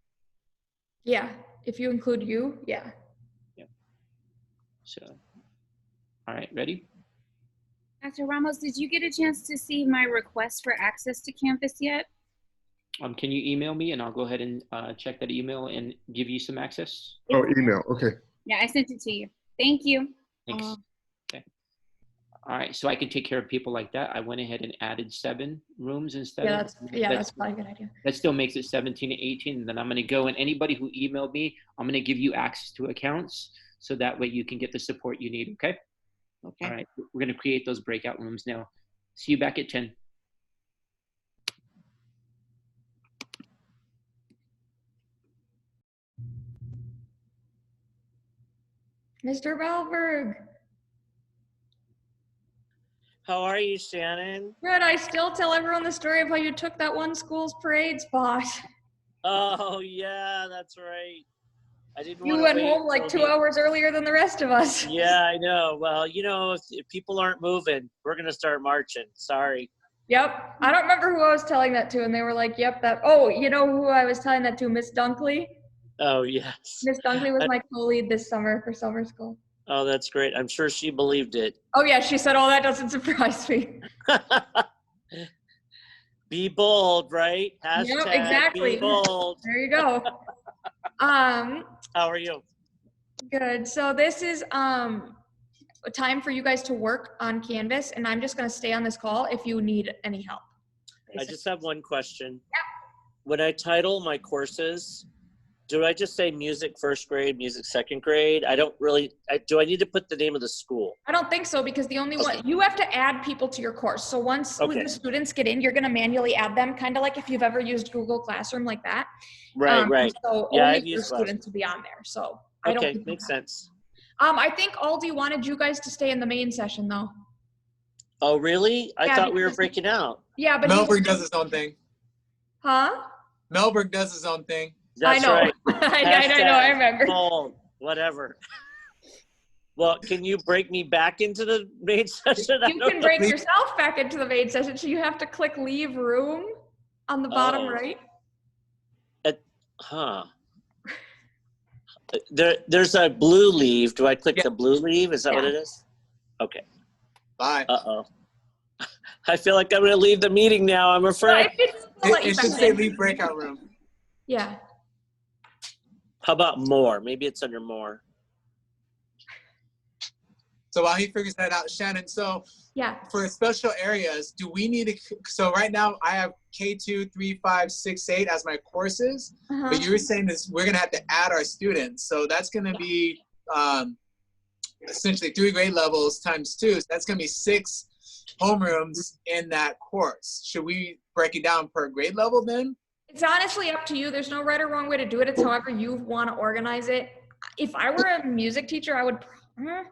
Yeah, if you include you, yeah. Yeah. So, all right, ready? Dr. Ramos, did you get a chance to see my request for access to Canvas yet? Can you email me and I'll go ahead and check that email and give you some access? Oh, email, okay. Yeah, I sent it to you. Thank you. Thanks. Okay. All right, so I can take care of people like that. I went ahead and added 7 rooms instead. That's probably a good idea. That still makes it 17 to 18. And then I'm going to go, and anybody who emailed me, I'm going to give you access to accounts so that way you can get the support you need. Okay. Okay. All right. We're going to create those breakout rooms now. See you back at 10. Mr. Valberg. How are you, Shannon? Good. I still tell everyone the story of how you took that one school's parade spot. Oh, yeah, that's right. I didn't You want to went wait home like 2 hours earlier than the rest of us. Yeah, I know. Well, you know, if people aren't moving, we're going to start marching. Sorry. Yep. I don't remember who I was telling that to, and they were like, yep, that. Oh, you know who I was telling that to? Miss Dunkley. Oh, yes. Miss Dunkley was my co-lead this summer for summer school. Oh, that's great. I'm sure she believed it. Oh, yeah. She said, oh, that doesn't surprise me. Be bold, right? Hashtag yep, exactly. Be bold. There you go. How are you? Good. So this is a time for you guys to work on Canvas, and I'm just going to stay on this call if you need any help. I just have one question. Yeah. When I title my courses, do I just say music first grade, music second grade? I don't really, do I need to put the name of the school? I don't think so, because the only one, you have to add people to your course. So once Okay. the students get in, you're going to manually add them, kind of like if you've ever used Google Classroom like that. Right, right. So Yeah, only I've your used students will be on there. So I don't Okay, think makes sense. I think Aldi wanted you guys to stay in the main session though. Oh, really? I Yeah, thought we were because- breaking out. Yeah, but Melbourne does his own thing. Huh? Melbourne does his own thing. That's I know. right. I know, I remember. Bold, whatever. Well, can you break me back into the main session? You can break yourself back into the main session, so you have to click leave room on the bottom right. Huh. There's a blue leave. Do I click the blue leave? Is that what it is? Okay. Bye. Uh-oh. I feel like I'm going to leave the meeting now, I'm afraid. It should say leave breakout room. Yeah. How about more? Maybe it's under more. So while he figures that out, Shannon, so yeah, for special areas, do we need to, so right now I have K2, 3, 5, 6, 8 as my courses, but you were saying this, we're gonna have to add our students. So that's gonna be essentially 3 grade levels times 2. So that's gonna be 6 homerooms in that course. Should we break it down per grade level then? It's honestly up to you. There's no right or wrong way to do it. It's however you want to organize it. If I were a music teacher, I would, I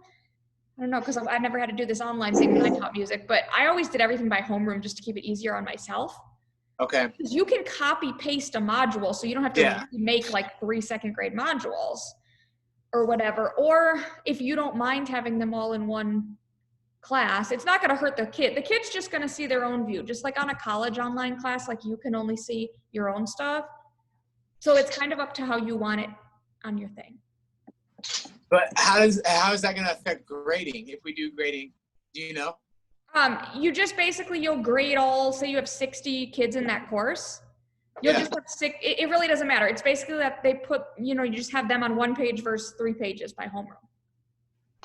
don't know, because I never had to do this online thing when I taught music, but I always did everything by homeroom just to keep it easier on myself. Okay. Because you can copy paste a module, so you don't have to make like 3 second grade modules or whatever. Or if you don't mind having them all in one class, it's not going to hurt the kid. The kid's just going to see their own view, just like on a college online class, like you can only see your own stuff. So it's kind of up to how you want it on your thing. But how is that going to affect grading if we do grading? Do you know? You just basically, you'll grade all, say you have 60 kids in that course. You'll just have 6, it really doesn't matter. It's basically that they put, you know, you just have them on 1 page versus 3 pages by homeroom.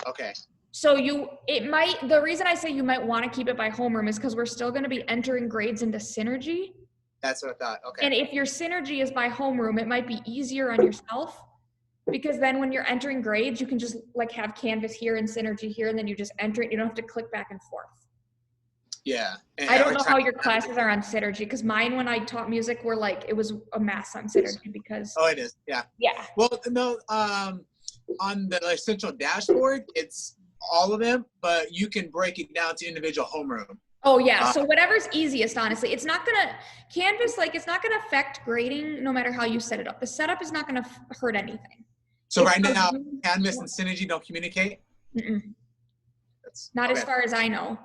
Okay. So the reason I say you might want to keep it by homeroom is because we're still going to be entering grades into Synergy. That's what I thought. Okay. And if your Synergy is by homeroom, it might be easier on yourself, because then when you're entering grades, you can just like have Canvas here and Synergy here, and then you just enter it. You don't have to click back and forth. Yeah. And I don't know how your classes are on Synergy, because mine, when I taught music, were like, it was a mess on Synergy because. Oh, it is. Yeah. Yeah. Well, no, on the essential dashboard, it's all of them, but you can break it down to individual homeroom. Oh yeah, so whatever's easiest, honestly. It's not gonna, Canvas, like it's not gonna affect grading no matter how you set it up. The setup is not gonna hurt anything. So right now, Canvas and Synergy don't communicate? Not as far as I know.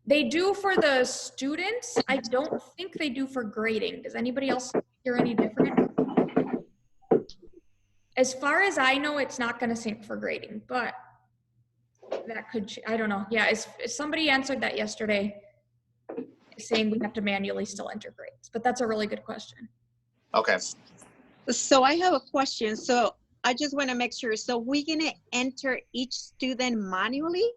They do for the students. I don't think they do for grading. Does anybody else hear any different? As far as I know, it's not gonna sync for grading, but that could, I don't know. Yeah, somebody answered that yesterday, saying we have to manually still enter grades, but that's a really good question. Okay. So I have a question. So I just want to make sure. So we're going to enter each student manually?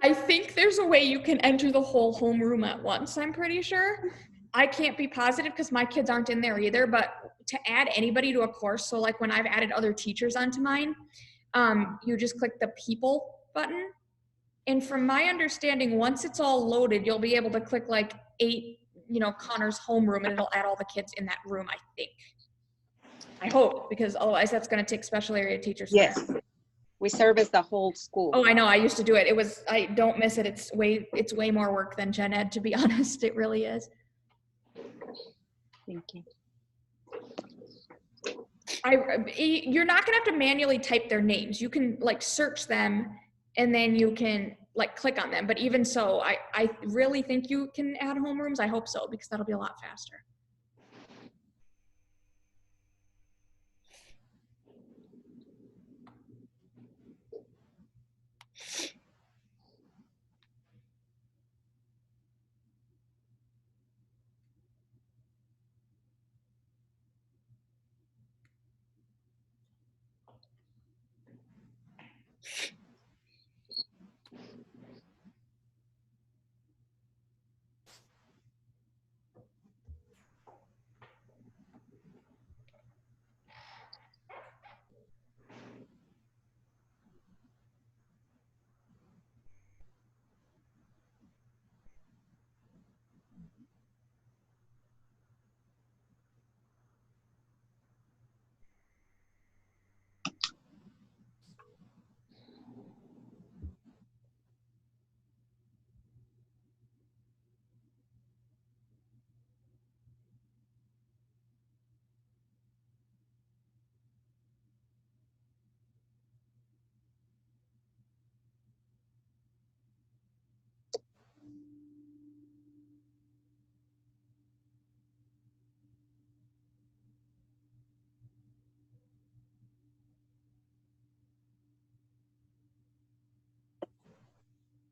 I think there's a way you can enter the whole homeroom at once, I'm pretty sure. I can't be positive because my kids aren't in there either, but to add anybody to a course, so like when I've added other teachers onto mine, you just click the people button. And from my understanding, once it's all loaded, you'll be able to click like 8, Connor's homeroom, and it'll add all the kids in that room, I think. I hope, because otherwise that's going to take special area teachers. Yes. We service the whole school. Oh, I know. I used to do it. I don't miss it. It's way more work than gen ed, to be honest. It really is. Thank you. You're not going to have to manually type their names. You can like search them, and then you can like click on them. But even so, I really think you can add homerooms. I hope so, because that'll be a lot faster.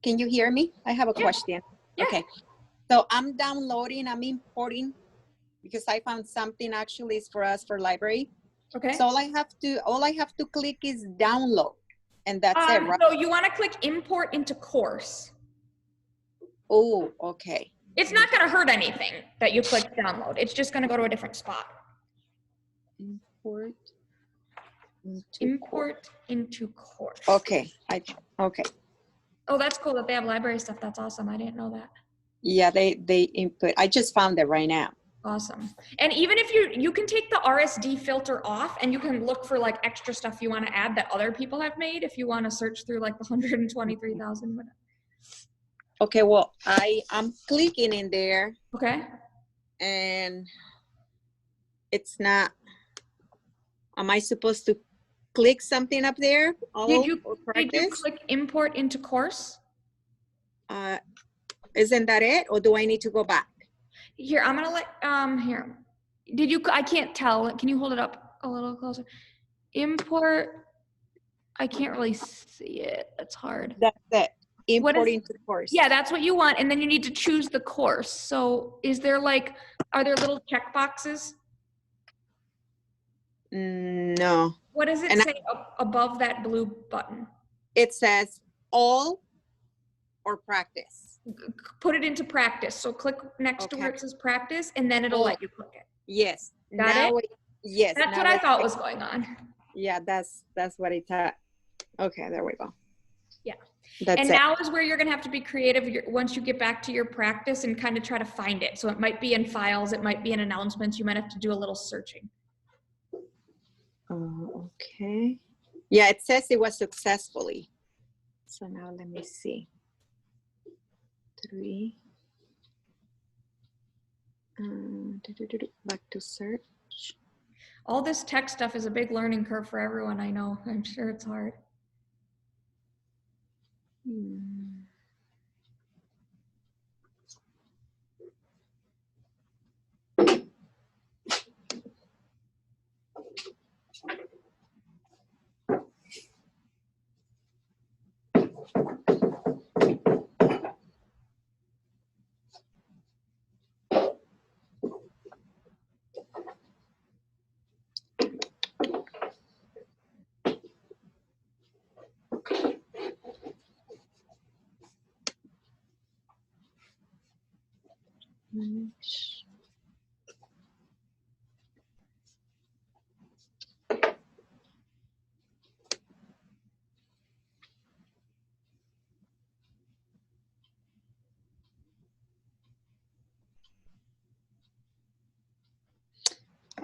Can you hear me? I have a Yeah. question. Yeah. Okay. So I'm downloading, I'm importing because I found something actually is for us for library. Okay. So all I have to click is download and that's it, right? No, you want to click import into course. Oh, okay. It's not going to hurt anything that you click download. It's just going to go to a different spot. Import into course. Okay. Okay. Oh, that's cool that they have library stuff. That's awesome. I didn't know that. Yeah, they input. I just found it right now. Awesome. And even if you can take the RSD filter off and you can look for like extra stuff you want to add that other people have made if you want to search through like the 123,000. Okay, well, I'm clicking in there. Okay. And it's not, am I supposed to click something up there? Did you click import into course? Isn't that it? Or do I need to go back? Here, I'm gonna let, here. Did you, I can't tell. Can you hold it up a little closer? Import, I can't really see it. That's hard. That's it. Import into course. Yeah, that's what you want. And then you need to choose the course. So is there like, are there little check boxes? No. What does it say above that blue button? It says all or practice. Put it into practice. So click next to where it says practice and then it'll let you click it. Yes. Got it? Yes. That's what I thought was going on. Yeah, that's what it's at. Okay, there we go. Yeah. That's and it. now is where you're going to have to be creative once you get back to your practice and kind of try to find it. So it might be in files, it might be in announcements. You might have to do a little searching. Okay. Yeah, it says it was successfully. So now let me see. 3. Back to search. All this tech stuff is a big learning curve for everyone, I know. I'm sure it's hard.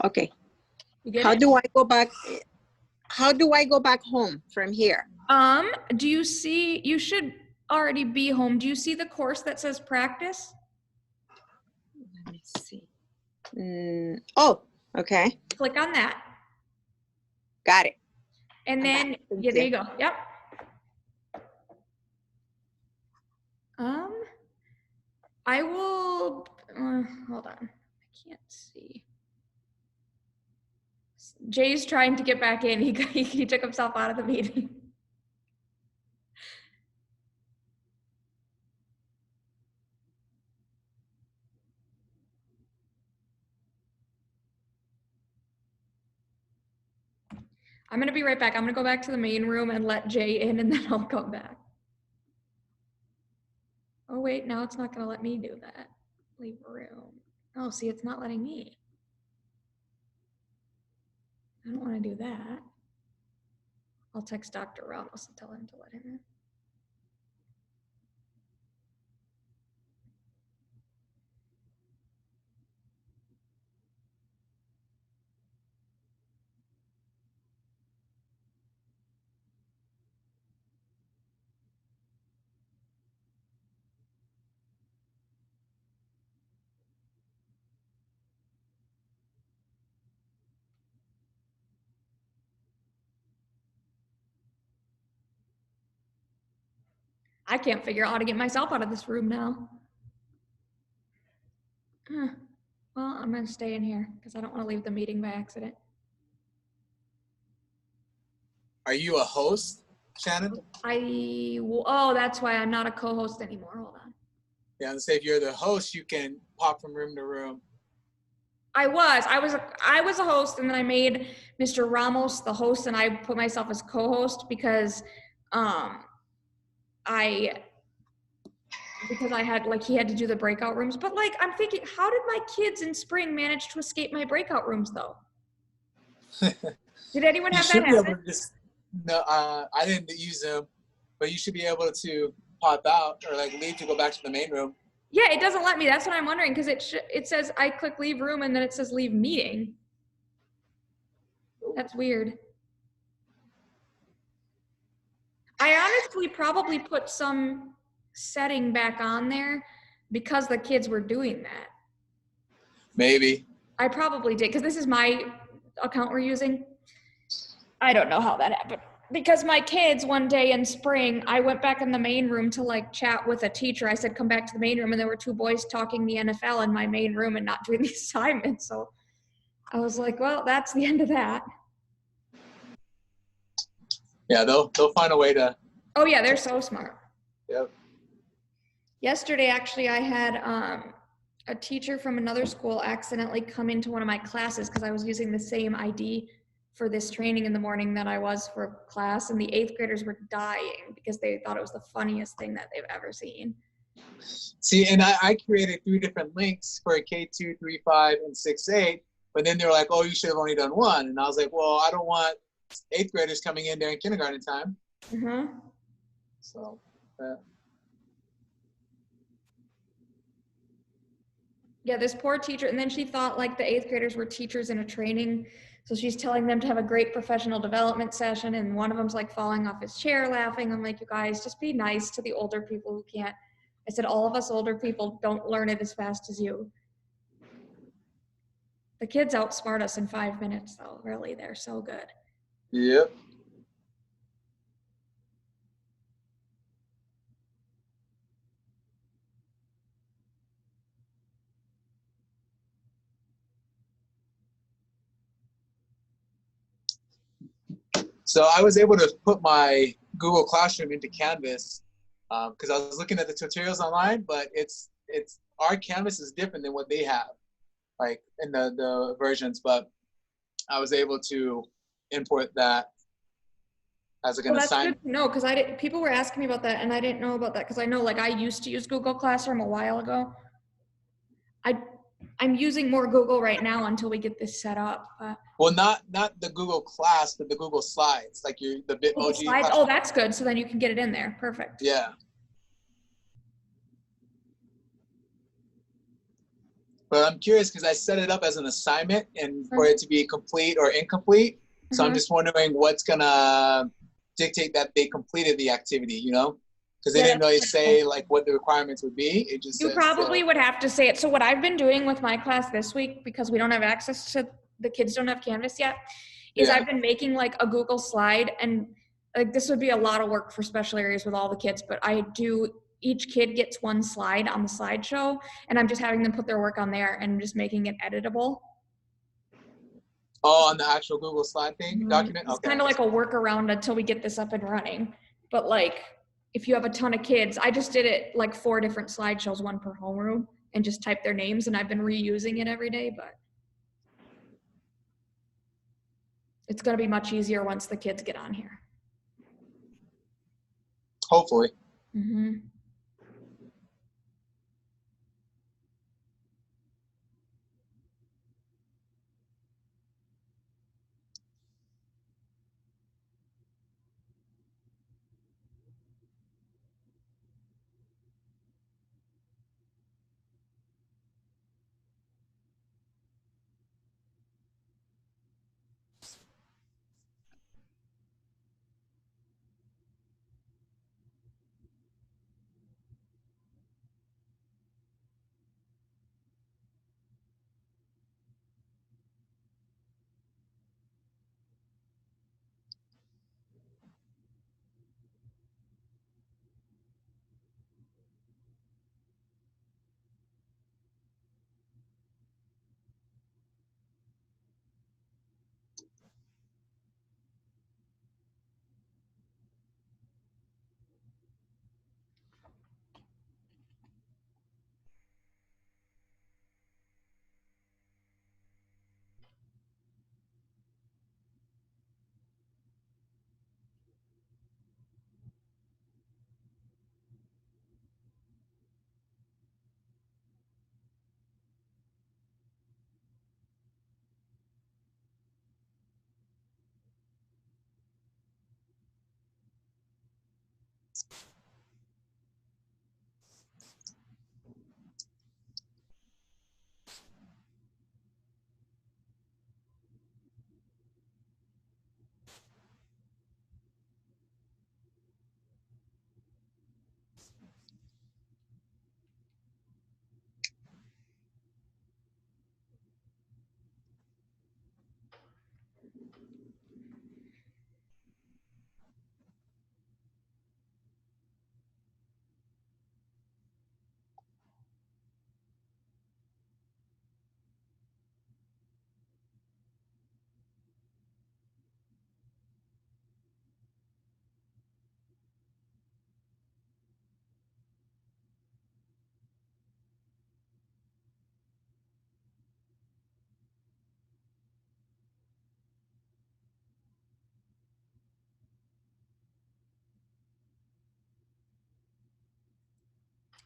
Okay. How do I go back? How do I go back home from here? Do you see, you should already be home. Do you see the course that says practice? Let me see. Oh, okay. Click on that. Got it. And then, yeah, there you go. Yep. I will, hold on. I can't see. Jay's trying to get back in. He took himself out of the meeting. I'm going to be right back. I'm going to go back to the main room and let Jay in and then I'll come back. Oh, wait, now it's not going to let me do that. Leave room. Oh, see, it's not letting me. I don't want to do that. I'll text Dr. Ramos and tell him to let him in. I can't figure out how to get myself out of this room now. Well, I'm going to stay in here because I don't want to leave the meeting by accident. Are you a host? Shannon? Oh, that's why I'm not a co-host anymore. Hold on. Yeah, and say if you're the host, you can pop from room to room. I was a host, and then I made Mr. Ramos the host, and I put myself as co-host because I had like he had to do the breakout rooms. But like I'm thinking, how did my kids in spring manage to escape my breakout rooms though? Did anyone have that happen? No, I didn't use them, but you should be able to pop out or like leave to go back to the main room. Yeah, it doesn't let me. That's what I'm wondering because it says I click leave room and then it says leave meeting. That's weird. I honestly probably put some setting back on there because the kids were doing that. Maybe. I probably did because this is my account we're using. I don't know how that happened. Because my kids one day in spring, I went back in the main room to like chat with a teacher. I said, come back to the main room. And there were two boys talking the NFL in my main room and not doing the assignment. So I was like, well, that's the end of that. Yeah, they'll find a way to. Oh yeah, they're so smart. Yep. Yesterday, actually, I had a teacher from another school accidentally come into one of my classes because I was using the same ID for this training in the morning that I was for class, and the 8th graders were dying because they thought it was the funniest thing that they've ever seen. See, and I created 3 different links for K2, 3, 5, and 6, 8, but then they were like, oh, you should have only done 1. And I was like, well, I don't want 8th graders coming in during kindergarten time. Mm-hmm. So, yeah, this poor teacher, and then she thought like the 8th graders were teachers in a training. So she's telling them to have a great professional development session, and one of them's like falling off his chair laughing. I'm like, you guys, just be nice to the older people who can't. I said, all of us older people don't learn it as fast as you. The kids outsmart us in 5 minutes, though. Really, they're so good. Yep. So I was able to put my Google Classroom into Canvas because I was looking at the tutorials online, but it's our Canvas is different than what they have, like in the versions. But I was able to import that as like an assignment. That's good to know because people were asking me about that, and I didn't know about that because I know like I used to use Google Classroom a while ago. I'm using more Google right now until we get this set up. Well, not the Google Class, but the Google Slides, like the Bitmoji. Slides. Oh, that's good. So then you can get it in there. Perfect. Yeah. But I'm curious because I set it up as an assignment and for it to be complete or incomplete. So I'm just wondering what's gonna dictate that they completed the activity, you know? Because they didn't really say like what the requirements would be. It just you probably would have to say it. So what I've been doing with my class this week, because we don't have access to, the kids don't have Canvas yet, is I've been making like a Google slide, and like this would be a lot of work for special areas with all the kids, but each kid gets one slide on the slideshow, and I'm just having them put their work on there and just making it editable. Oh, on the actual Google slide thing, document? It's kind of like a workaround until we get this up and running. But like, if you have a ton of kids, I just did it like 4 different slideshows, 1 per homeroom, and just type their names, and I've been reusing it every day, but it's gonna be much easier once the kids get on here. Hopefully. Mm-hmm.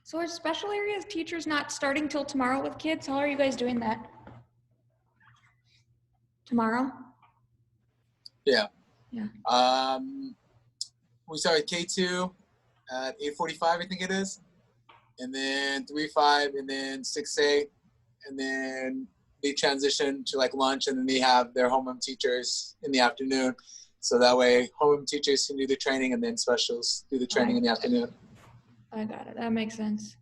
So are special areas teachers not starting till tomorrow with kids? How are you guys doing that? Tomorrow? Yeah. Yeah. We start at K2 at 8:45, I think it is, and then 3-5, and then 6-8, and then they transition to like lunch, and then they have their homeroom teachers in the afternoon. So that way, homeroom teachers can do the training, and then specials do the training in the afternoon. I got it. That makes sense.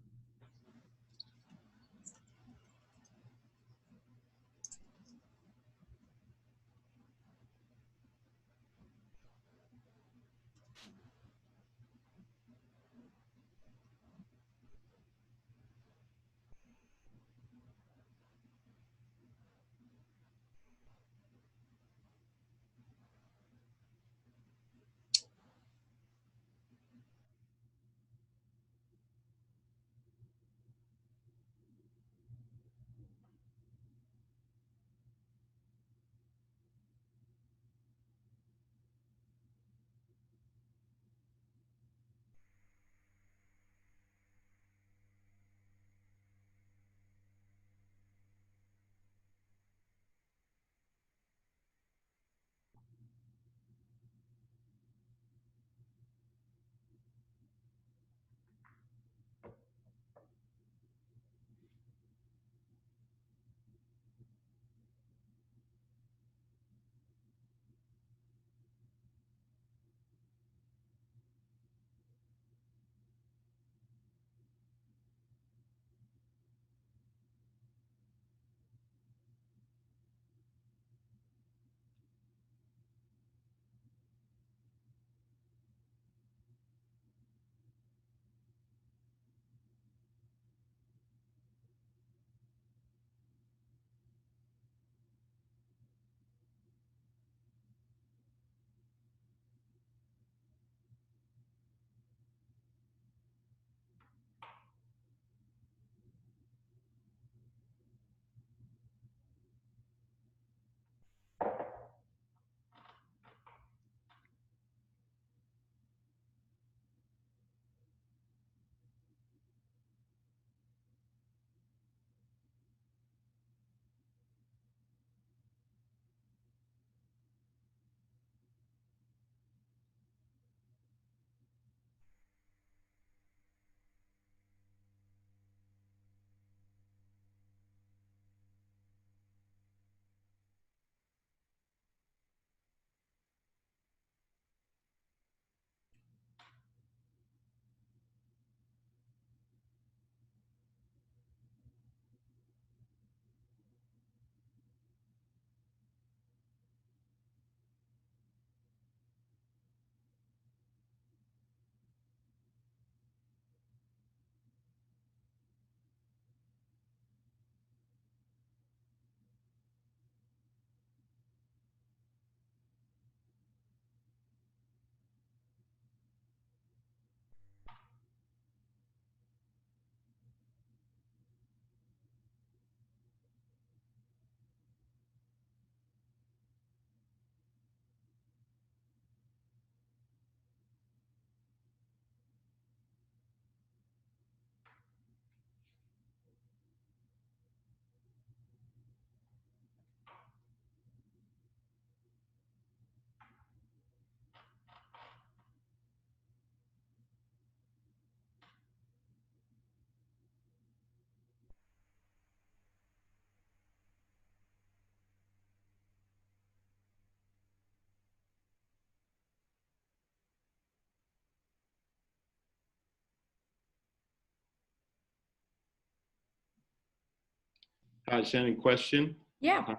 Shannon, question. Yeah.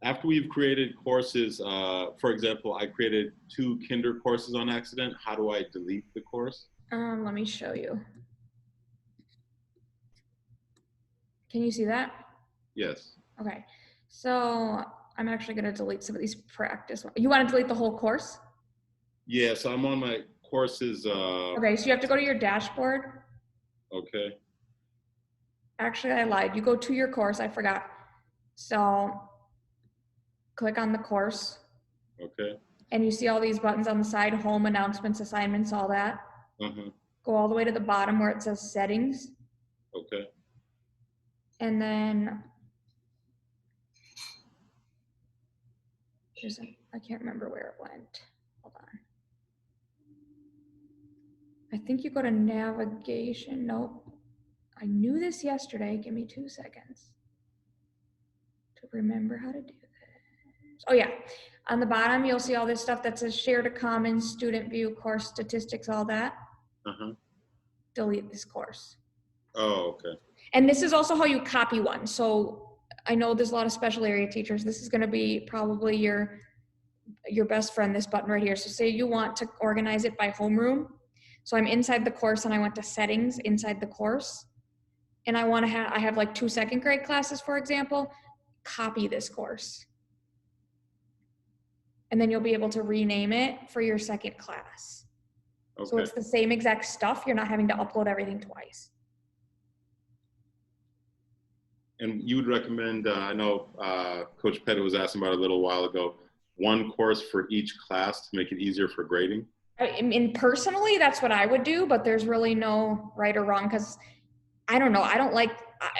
After we've created courses, for example, I created 2 kinder courses on accident. How do I delete the course? Let me show you. Can you see that? Yes. Okay. So I'm actually going to delete some of these practice ones. You want to delete the whole course? Yeah, so I'm on my courses. Okay, so you have to go to your dashboard. Okay. Actually, I lied. You go to your course. I forgot. So click on the course. Okay. And you see all these buttons on the side, home, announcements, assignments, all that. Uh-huh. Go all the way to the bottom where it says settings. Okay. And then I can't remember where it went. Hold on. I think you go to navigation. Nope. I knew this yesterday. Give me 2 seconds to remember how to do this. Oh yeah. On the bottom, you'll see all this stuff that says share to commons, student view, course statistics, all that. Uh-huh. Delete this course. Oh, okay. And this is also how you copy one. So I know there's a lot of special area teachers. This is going to be probably your best friend, this button right here. So say you want to organize it by homeroom. So I'm inside the course and I went to settings inside the course. And I have like 2 second grade classes, for example. Copy this course. And then you'll be able to rename it for your second class. Okay. So it's the same exact stuff. You're not having to upload everything twice. And you would recommend, I know Coach Pettit was asking about it a little while ago, 1 course for each class to make it easier for grading? I mean, personally, that's what I would do, but there's really no right or wrong because I don't know. I don't like,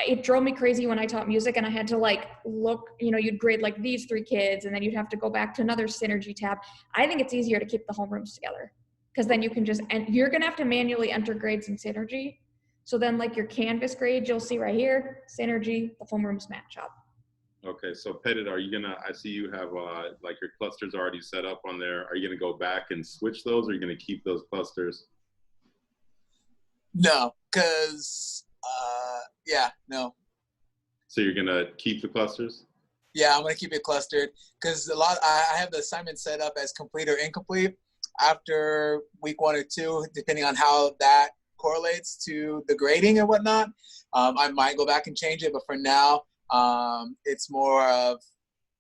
it drove me crazy when I taught music and I had to like look, you'd grade like these 3 kids and then you'd have to go back to another synergy tab. I think it's easier to keep the homerooms together because then you can and you're going to have to manually enter grades in synergy. So then like your Canvas grades, you'll see right here, synergy, the homerooms match up. Okay, so Pettit, are you gonna, I see you have like your clusters already set up on there. Are you gonna go back and switch those or are you gonna keep those clusters? No, because, no. So you're gonna keep the clusters? Yeah, I'm gonna keep it clustered because I have the assignment set up as complete or incomplete after week 1 or 2, depending on how that correlates to the grading and whatnot. I might go back and change it, but for now, it's more of,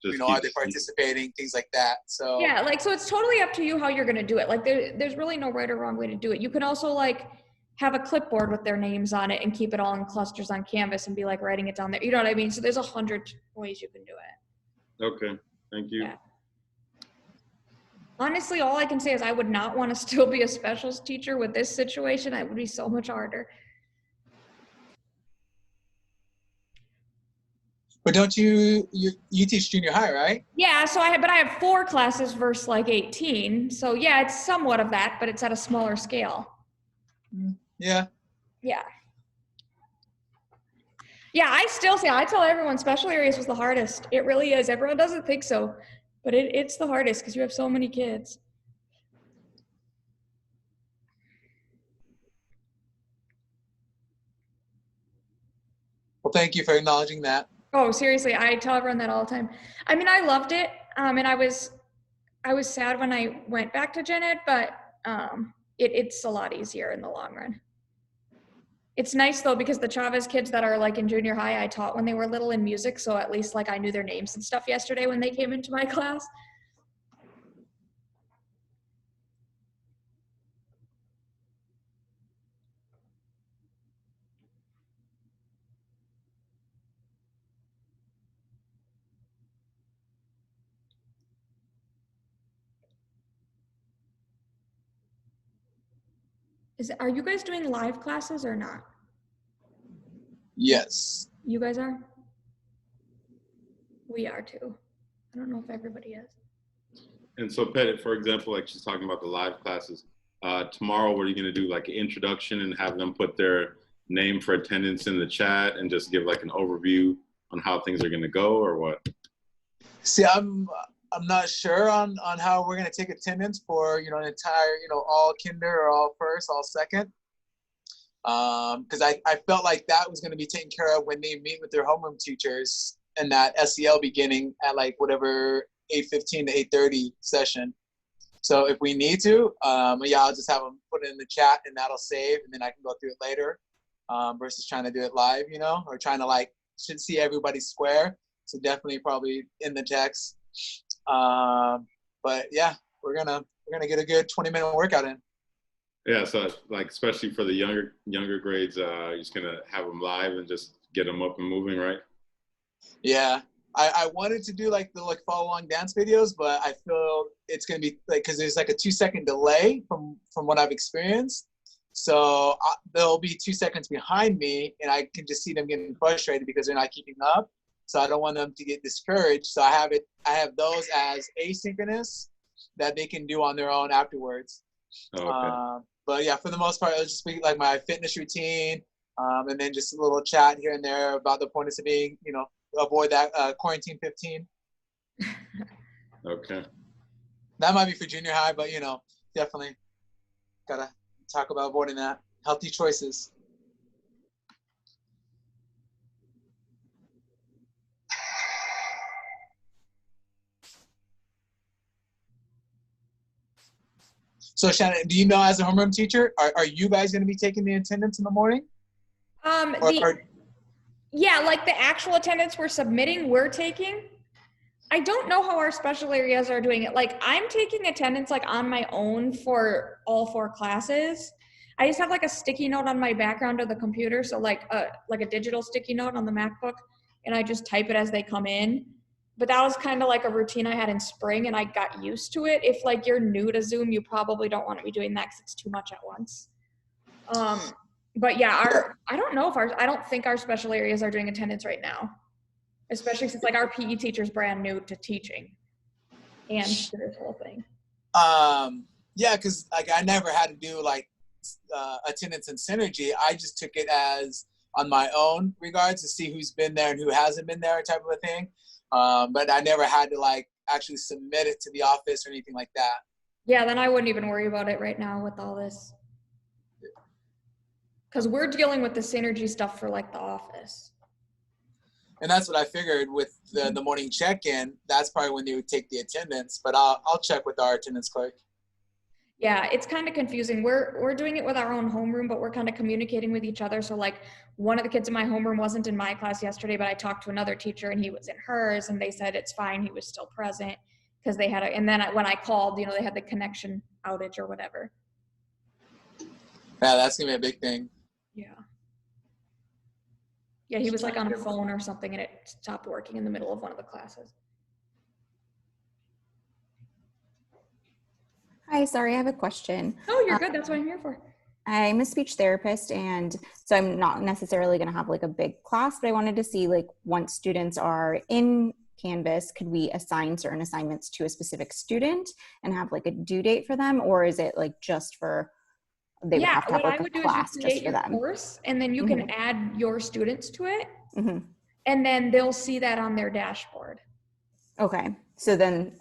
are they participating, things like that. So yeah, so it's totally up to you how you're gonna do it. Like there's really no right or wrong way to do it. You can also like have a clipboard with their names on it and keep it all in clusters on Canvas and be like writing it down there. You know what I mean? So there's 100 ways you can do it. Okay, thank you. Yeah. Honestly, all I can say is I would not want to still be a specials teacher with this situation. It would be so much harder. But don't you teach junior high, right? Yeah, so I have 4 classes versus like 18. So yeah, it's somewhat of that, but it's at a smaller scale. Yeah. Yeah. Yeah, I tell everyone special areas was the hardest. It really is. Everyone doesn't think so, but it's the hardest because you have so many kids. Well, thank you for acknowledging that. Oh, seriously, I tell everyone that all the time. I mean, I loved it, and I was sad when I went back to gen ed, but it's a lot easier in the long run. It's nice though because the Chavez kids that are like in junior high, I taught when they were little in music, so at least like I knew their names and stuff yesterday when they came into my class. Are you guys doing live classes or not? Yes. You guys are? We are too. I don't know if everybody is. And so Pettit, for example, like she's talking about the live classes, tomorrow what are you gonna do, like an introduction and have them put their name for attendance in the chat and just give like an overview on how things are gonna go or what? See, I'm not sure on how we're gonna take attendance for an entire all kinder or all first, all second. Because I felt like that was going to be taken care of when they meet with their homeroom teachers in that SEL beginning at like whatever 8:15 to 8:30 session. So if we need to, yeah, I'll just have them put it in the chat and that'll save, and then I can go through it later, versus trying to do it live, you know, or trying to like should see everybody square. So definitely probably in the text. But yeah, we're gonna get a good 20-minute workout in. Yeah, so like especially for the younger grades, you're just gonna have them live and just get them up and moving, right? Yeah, I wanted to do like the follow along dance videos, but I feel it's gonna be like because there's like a 2-second delay from what I've experienced. So they'll be 2 seconds behind me, and I can just see them getting frustrated because they're not keeping up. So I don't want them to get discouraged. So I have those as asynchronous that they can do on their own afterwards. Oh, okay. But yeah, for the most part, it'll just be like my fitness routine, and then just a little chat here and there about the importance of being, you know, avoid that quarantine 15. Okay. That might be for junior high, but you know, definitely gotta talk about avoiding that. Healthy choices. So Shannon, do you know as a homeroom teacher, are you guys going to be taking the attendance in the morning? Yeah, like the actual attendance we're submitting, we're taking. I don't know how our special areas are doing it. Like I'm taking attendance like on my own for all 4 classes. I just have like a sticky note on my background of the computer. So like a digital sticky note on the MacBook, and I just type it as they come in. But that was kind of like a routine I had in spring, and I got used to it. If like you're new to Zoom, you probably don't want to be doing that because it's too much at once. But yeah, I don't think our special areas are doing attendance right now, especially since like our PE teacher's brand new to teaching and to this whole thing. Yeah, because like I never had to do like attendance and synergy. I just took it as on my own regards to see who's been there and who hasn't been there type of a thing. But I never had to like actually submit it to the office or anything like that. Yeah, then I wouldn't even worry about it right now with all this. Because we're dealing with the synergy stuff for like the office. And that's what I figured with the morning check-in. That's probably when they would take the attendance, but I'll check with our attendance clerk. Yeah, it's kind of confusing. We're doing it with our own homeroom, but we're kind of communicating with each other. So like one of the kids in my homeroom wasn't in my class yesterday, but I talked to another teacher and he was in hers, and they said it's fine. He was still present because they had and then when I called, you know, they had the connection outage or whatever. Yeah, that's gonna be a big thing. Yeah. Yeah, he was like on a phone or something and it stopped working in the middle of one of the classes. Hi, sorry, I have a question. Oh, you're good. That's what I'm here for. I'm a speech therapist, and so I'm not necessarily going to have like a big class, but I wanted to see like once students are in Canvas, could we assign certain assignments to a specific student and have like a due date for them, or is it like just for they would have to have like a class just for them? Course, and then you can add your students to it, Mm-hmm. and then they'll see that on their dashboard. Okay, so then,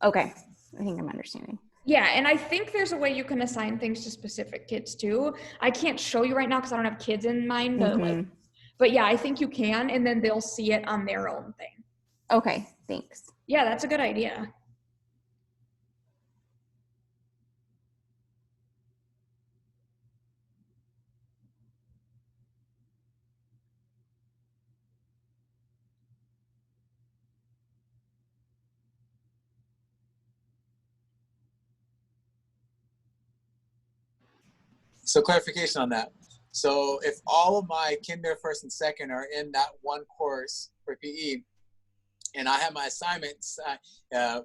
okay, I think I'm understanding. Yeah, and I think there's a way you can assign things to specific kids too. I can't show you right now because I don't have kids in mind, but yeah, I think you can, and then they'll see it on their own thing. Okay, thanks. Yeah, that's a good idea. So clarification on that. So if all of my kinder, first and second are in that one course for PE, and I have my assignments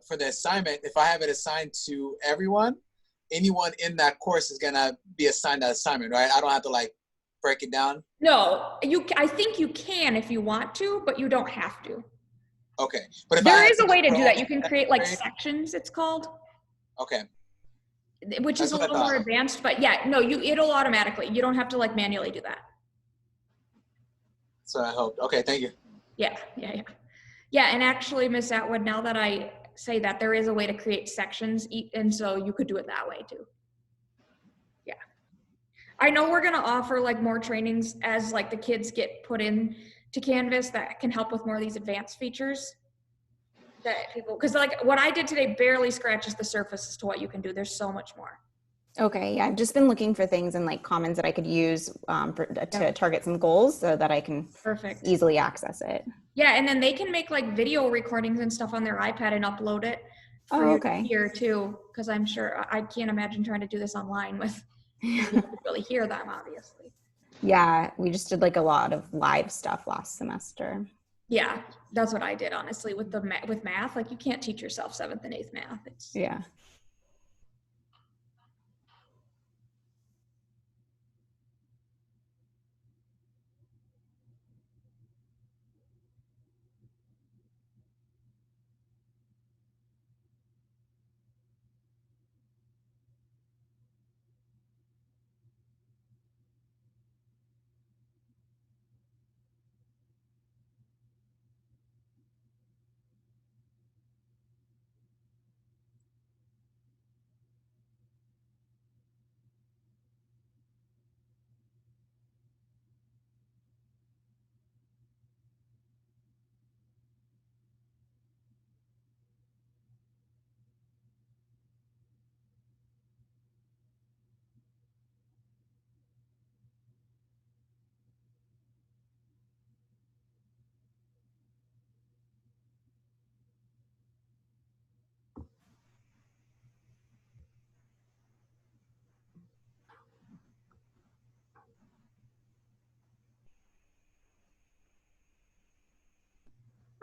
for the assignment, if I have it assigned to everyone, anyone in that course is gonna be assigned that assignment, right? I don't have to like break it down. No, I think you can if you want to, but you don't have to. Okay, but if there is a way to do that. You can create like sections, it's called. Okay. Which is a little more advanced, but yeah, no, it'll automatically. You don't have to like manually do that. So I hope. Okay, thank you. Yeah. Yeah, and actually, Ms. Atwood, now that I say that, there is a way to create sections, and so you could do it that way too. Yeah. I know we're gonna offer like more trainings as like the kids get put in to Canvas that can help with more of these advanced features that people, because like what I did today barely scratches the surface as to what you can do. There's so much more. Okay, yeah, I've just been looking for things and like commons that I could use to target some goals so that I can easily access it. Yeah, and then they can make like video recordings and stuff on their iPad and upload it for you to hear too, because I'm sure I can't imagine trying to do this online with you have to really hear them, obviously. Yeah, we just did like a lot of live stuff last semester. Yeah, that's what I did honestly with with math. Like you can't teach yourself 7th and 8th math. Yeah.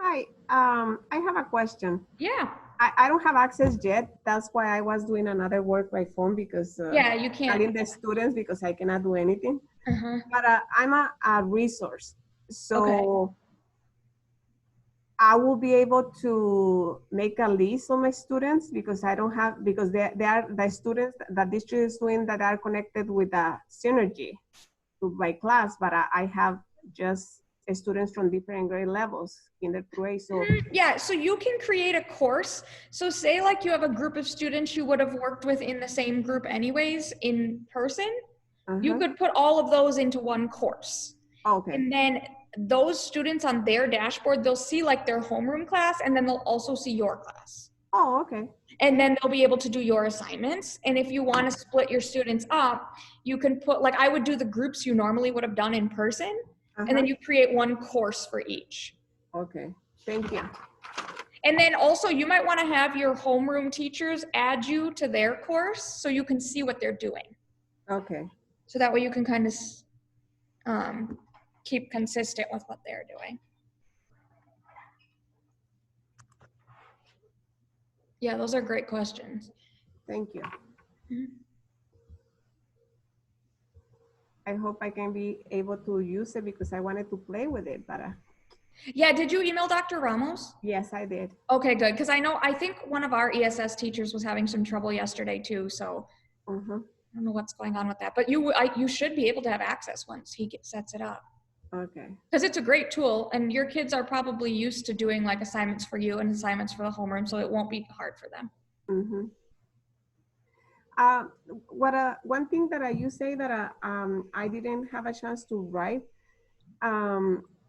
Hi, I have a question. Yeah. I don't have access yet. That's why I was doing another work by phone because yeah, you can't. telling the students because I cannot do anything. But I'm a resource, so I will be able to make a list of my students because I don't have because they are the students that this student is doing that are connected with a synergy to my class, but I have just students from different grade levels, kinder through 8. So yeah, so you can create a course. So say like you have a group of students you would have worked with in the same group anyways in person. You could put all of those into one course. Okay. And then those students on their dashboard, they'll see like their homeroom class, and then they'll also see your class. Oh, okay. And then they'll be able to do your assignments. And if you want to split your students up, you can put, like I would do the groups you normally would have done in person, and then you create one course for each. Okay, thank you. And then also you might want to have your homeroom teachers add you to their course so you can see what they're doing. Okay. So that way you can kind of keep consistent with what they're doing. Yeah, those are great questions. Thank you. I hope I can be able to use it because I wanted to play with it, but yeah, did you email Dr. Ramos? Yes, I did. Okay, good. Because I think one of our ESS teachers was having some trouble yesterday too. So I don't know what's going on with that. But you should be able to have access once he sets it up. Okay. Because it's a great tool, and your kids are probably used to doing like assignments for you and assignments for the homeroom, so it won't be hard for them. One thing that you say that I didn't have a chance to write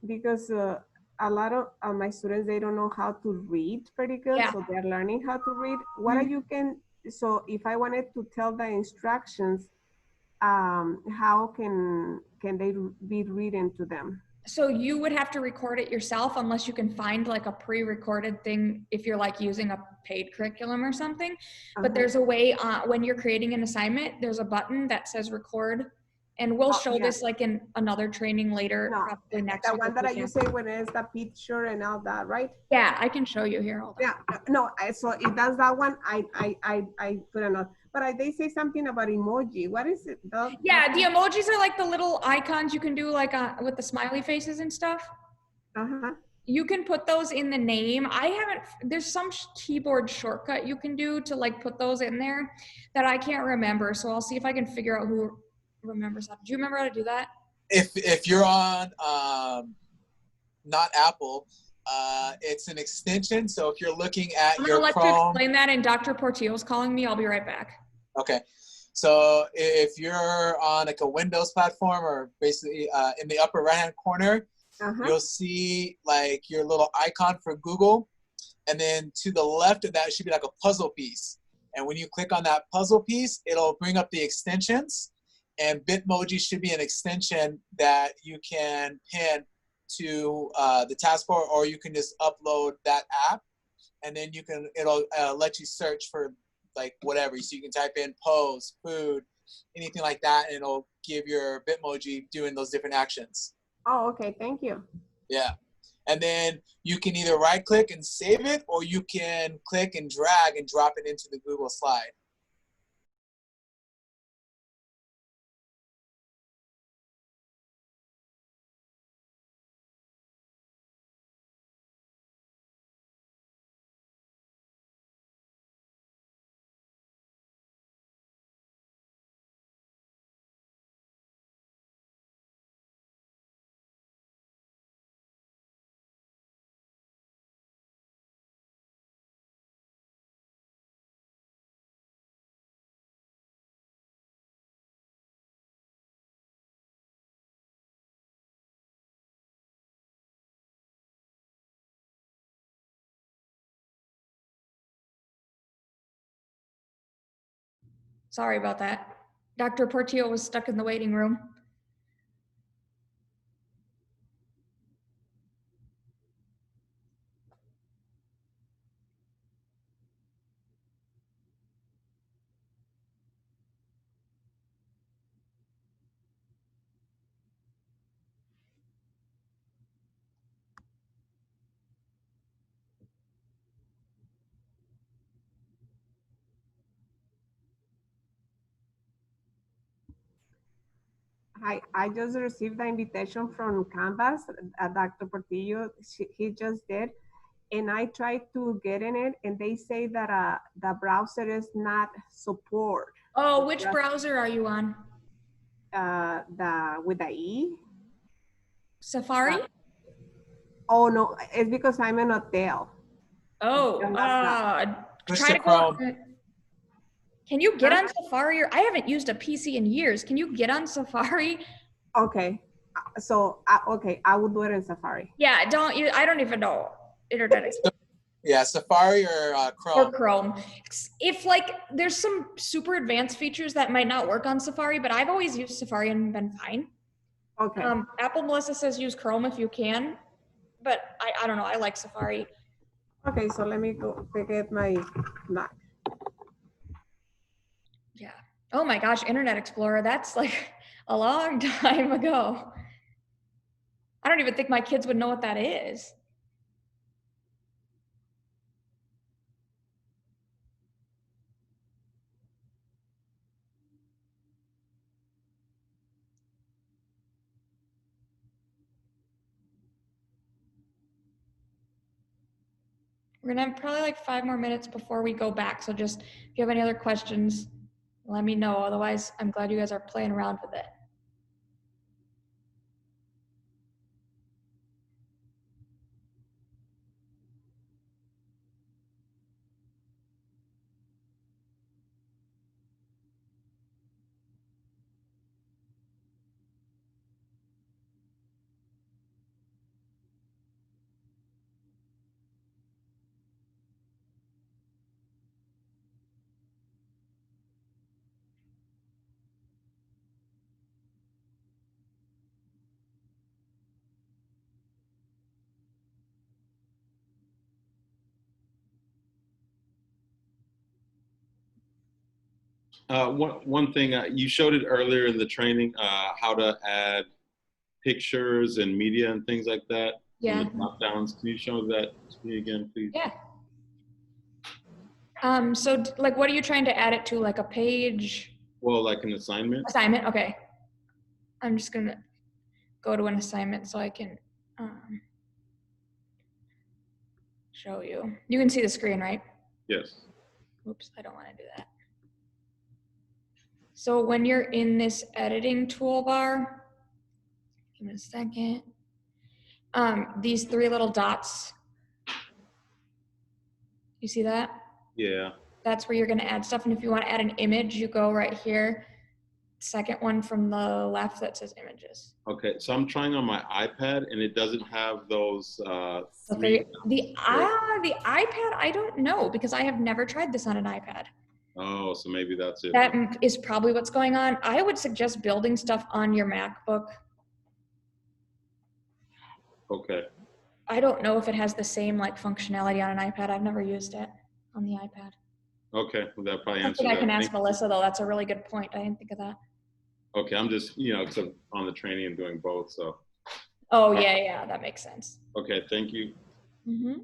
because a lot of my students, they don't know how to read pretty good, so they're learning how to read. What are you can, so if I wanted to tell the instructions, how can they be reading to them? So you would have to record it yourself unless you can find like a pre-recorded thing if you're like using a paid curriculum or something. But there's a way when you're creating an assignment, there's a button that says record. And we'll show this like in another training later, probably next week. The one that you say when it's the picture and all that, right? Yeah, I can show you here. Hold on. Yeah, no, so if that's that one, I put a note. But they say something about emoji. What is it? Yeah, the emojis are like the little icons you can do like with the smiley faces and stuff. You can put those in the name. There's some keyboard shortcut you can do to like put those in there that I can't remember. So I'll see if I can figure out who remembers that. Do you remember how to do that? If you're on not Apple, it's an extension. So if you're looking at I'm your gonna let Chrome, you explain that, and Dr. Portillo's calling me. I'll be right back. Okay. So if you're on like a Windows platform or basically in the upper right-hand corner, you'll see like your little icon for Google. And then to the left of that should be like a puzzle piece. And when you click on that puzzle piece, it'll bring up the extensions. And Bitmoji should be an extension that you can pin to the taskbar, or you can just upload that app. And then it'll let you search for like whatever. So you can type in pose, food, anything like that, and it'll give your Bitmoji doing those different actions. Oh, okay. Thank you. Yeah. And then you can either right click and save it, or you can click and drag and drop it into the Google slide. Sorry about that. Dr. Portillo was stuck in the waiting room. I just received the invitation from Canvas. Dr. Portillo, he just did. And I tried to get in it, and they say that the browser is not support. Oh, which browser are you on? With the E. Safari? Oh no, it's because I'm in a hotel. Oh, try to Chrome. go. Can you get on Safari? I haven't used a PC in years. Can you get on Safari? Okay, so okay, I will do it in Safari. Yeah, I don't even know Internet Explorer. Yeah, Safari or Chrome. Or Chrome. If like there's some super advanced features that might not work on Safari, but I've always used Safari and been fine. Okay. Apple Melissa says use Chrome if you can, but I don't know. I like Safari. Okay, so let me go get my Mac. Yeah. Oh my gosh, Internet Explorer. That's like a long time ago. I don't even think my kids would know what that is. We're gonna have probably like 5 more minutes before we go back. So just if you have any other questions, let me know. Otherwise, I'm glad you guys are playing around with it. One thing, you showed it earlier in the training, how to add pictures and media and things like that. Yeah. In the drop downs. Can you show that to me again, please? Yeah. So like, what are you trying to add it to? Like a page? Well, like an assignment. Assignment, okay. I'm just gonna go to an assignment so I can show you. You can see the screen, right? Yes. Oops, I don't want to do that. So when you're in this editing toolbar, give me a second. These 3 little dots. You see that? Yeah. That's where you're gonna add stuff. And if you wanna add an image, you go right here. Second one from the left that says images. Okay, so I'm trying on my iPad and it doesn't have those Okay, the iPad, I don't know because I have never tried this on an iPad. Oh, so maybe that's it. That is probably what's going on. I would suggest building stuff on your MacBook. Okay. I don't know if it has the same like functionality on an iPad. I've never used it on the iPad. Okay, well, that probably answers Something I that. can ask Thank you. Melissa though. That's a really good point. I didn't think of that. Okay, I'm just, you know, 'cause I'm on the training and doing both, so. Oh yeah, that makes sense. Okay, thank you. Mm-hmm.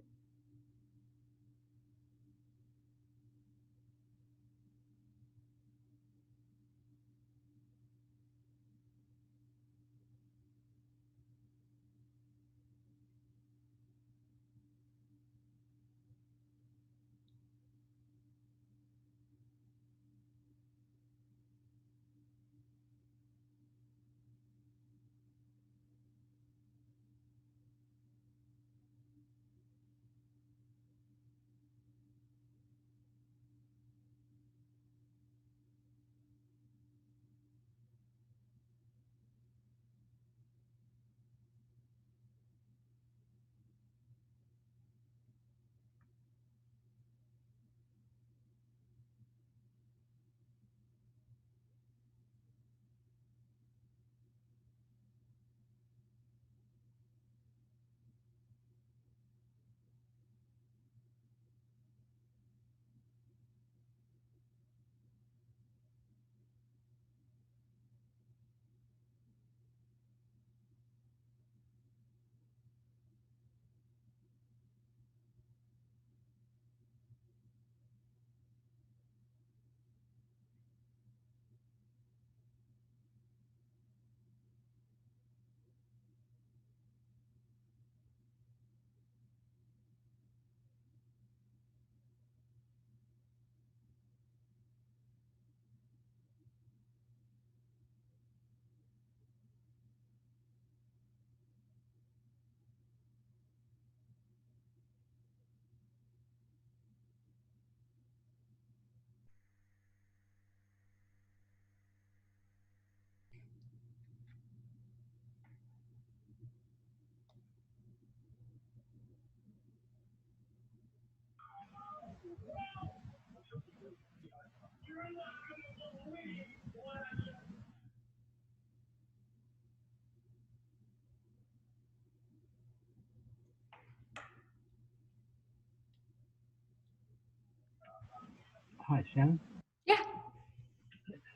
Hi, Shannon. Yeah.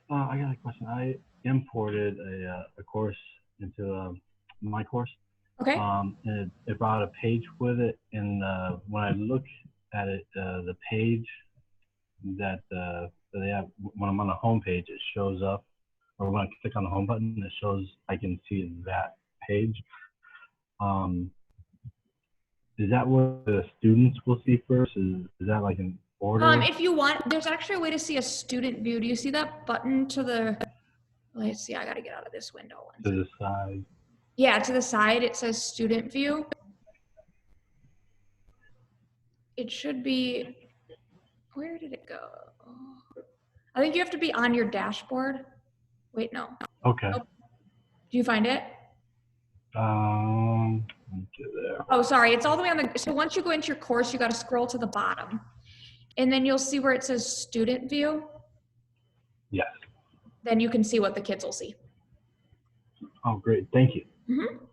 I got a question. I imported a course into my course. Okay. And it brought a page with it. And when I look at it, the page that they have, when I'm on the home page, it shows up, or when I click on the home button, it shows I can see that page. Is that what the students will see first? Is that like an order? If you want, there's actually a way to see a student view. Do you see that button to the, let's see, I gotta get out of this window. To the side. Yeah, to the side, it says student view. It should be, where did it go? I think you have to be on your dashboard. Wait, no. Okay. Nope. Do you find it? Let me get there. Oh, sorry, it's all the way on the, so once you go into your course, you gotta scroll to the bottom. And then you'll see where it says student view. Yes. Then you can see what the kids will see. Oh, great. Thank you. Mm-hmm.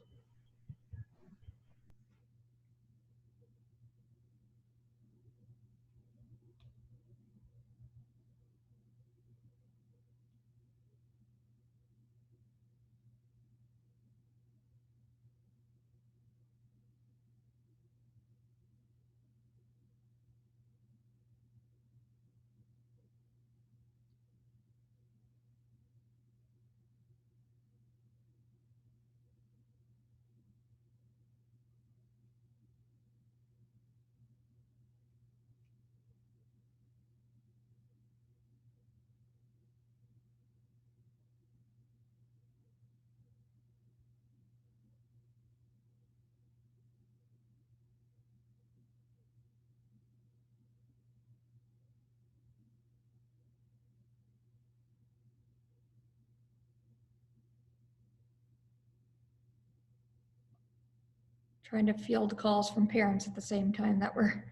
trying to field calls from parents at the same time that we're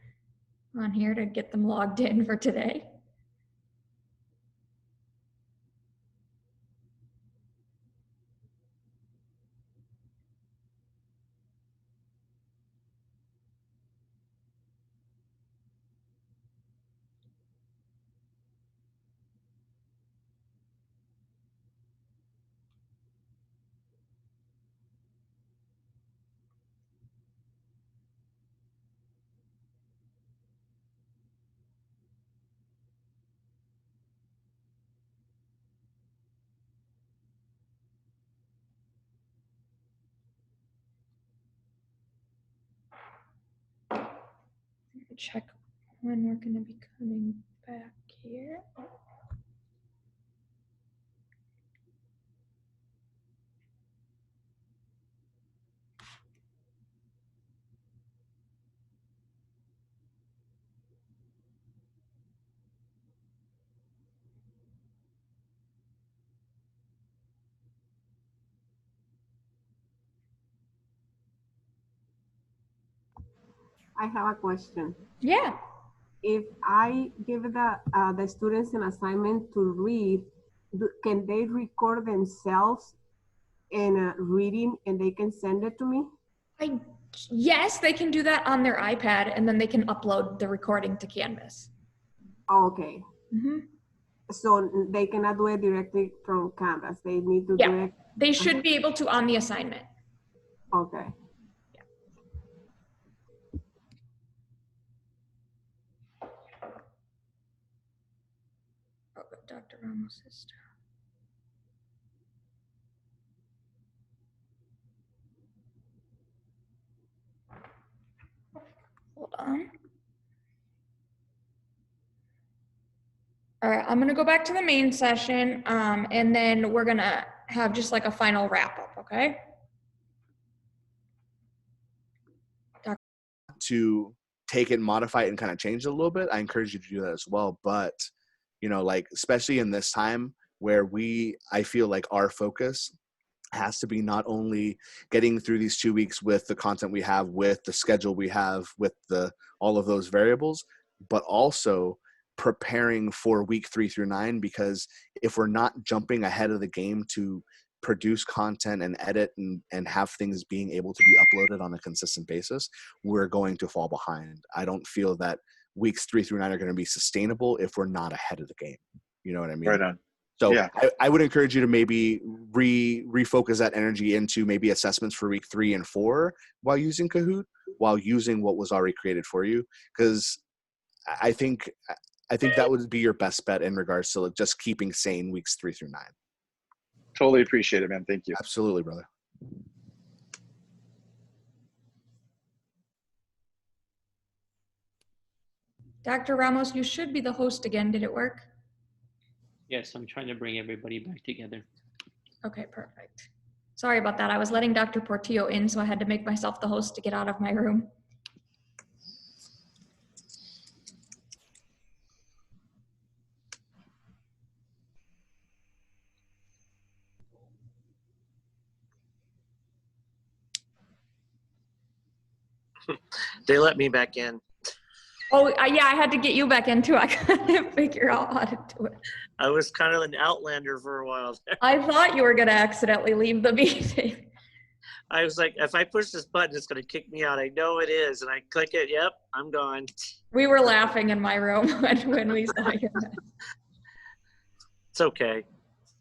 on here to get them logged in for today. Check when we're going to be coming back here. I have a question. Yeah. If I give the students an assignment to read, can they record themselves in reading and they can send it to me? Yes, they can do that on their iPad, and then they can upload the recording to Canvas. Okay. So they cannot do it directly from Canvas. They need to do it. They should be able to on the assignment. Okay. Oh, but Dr. Ramos is still. Hold on. All right, I'm gonna go back to the main session, and then we're gonna have just like a final wrap up, okay? To take it and modify it and kind of change it a little bit, I encourage you to do that as well. But, you know, like, especially in this time where I feel like our focus has to be not only getting through these 2 weeks with the content we have, with the schedule we have, with all of those variables, but also preparing for week 3 through 9, because if we're not jumping ahead of the game to produce content and edit and have things being able to be uploaded on a consistent basis, we're going to fall behind. I don't feel that weeks 3 through 9 are going to be sustainable if we're not ahead of the game. You know what I mean? Right on. So yeah. I would encourage you to maybe refocus that energy into maybe assessments for week 3 and 4 while using Kahoot, while using what was already created for you. Because I think that would be your best bet in regards to just keeping sane weeks 3 through 9. Totally appreciate it, man. Thank you. Absolutely, brother. Dr. Ramos, you should be the host again. Did it work? Yes, I'm trying to bring everybody back together. Okay, perfect. Sorry about that. I was letting Dr. Portillo in, so I had to make myself the host to get out of my room. They let me back in. Oh, yeah, I had to get you back in too. I couldn't figure out how to do it. I was kind of an outlander for a while there. I thought you were going to accidentally leave the meeting. I was like, if I push this button, it's going to kick me out. I know it is. And I click it. Yep, I'm gone. We were laughing in my room when we saw you. It's okay.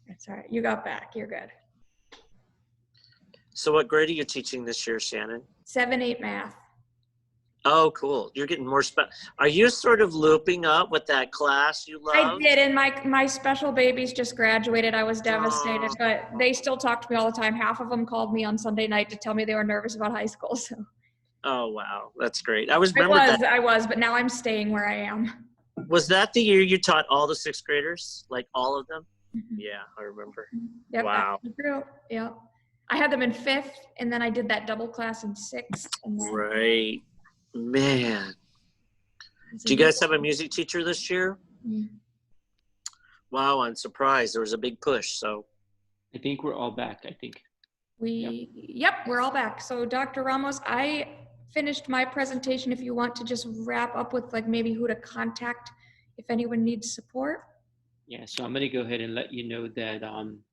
It's all right. You got back. You're good. So what grade are you teaching this year, Shannon? 7-8 math. Oh, cool. You're getting more Are you sort of looping up with that class you love? I did, and my special babies just graduated. I was devastated, but they still talk to me all the time. Half of them called me on Sunday night to tell me they were nervous about high school. So. Oh, wow. That's great. I was, but now I'm staying where I am. Was that the year you taught all the 6th graders? Like all of them? Mm-hmm. Yeah, I remember. Yep, wow. Yeah. I had them in 5th, and then I did that double class in 6th. And then... Right. Man. Do you guys have a music teacher this year? Mm. Wow, I'm surprised. There was a big push, so. I think we're all back, I think. Yep, we're all back. So Dr. Ramos, I finished my presentation. If you want to just wrap up with like maybe who to contact if anyone needs support. Yeah, so I'm gonna go ahead and let you know that I'm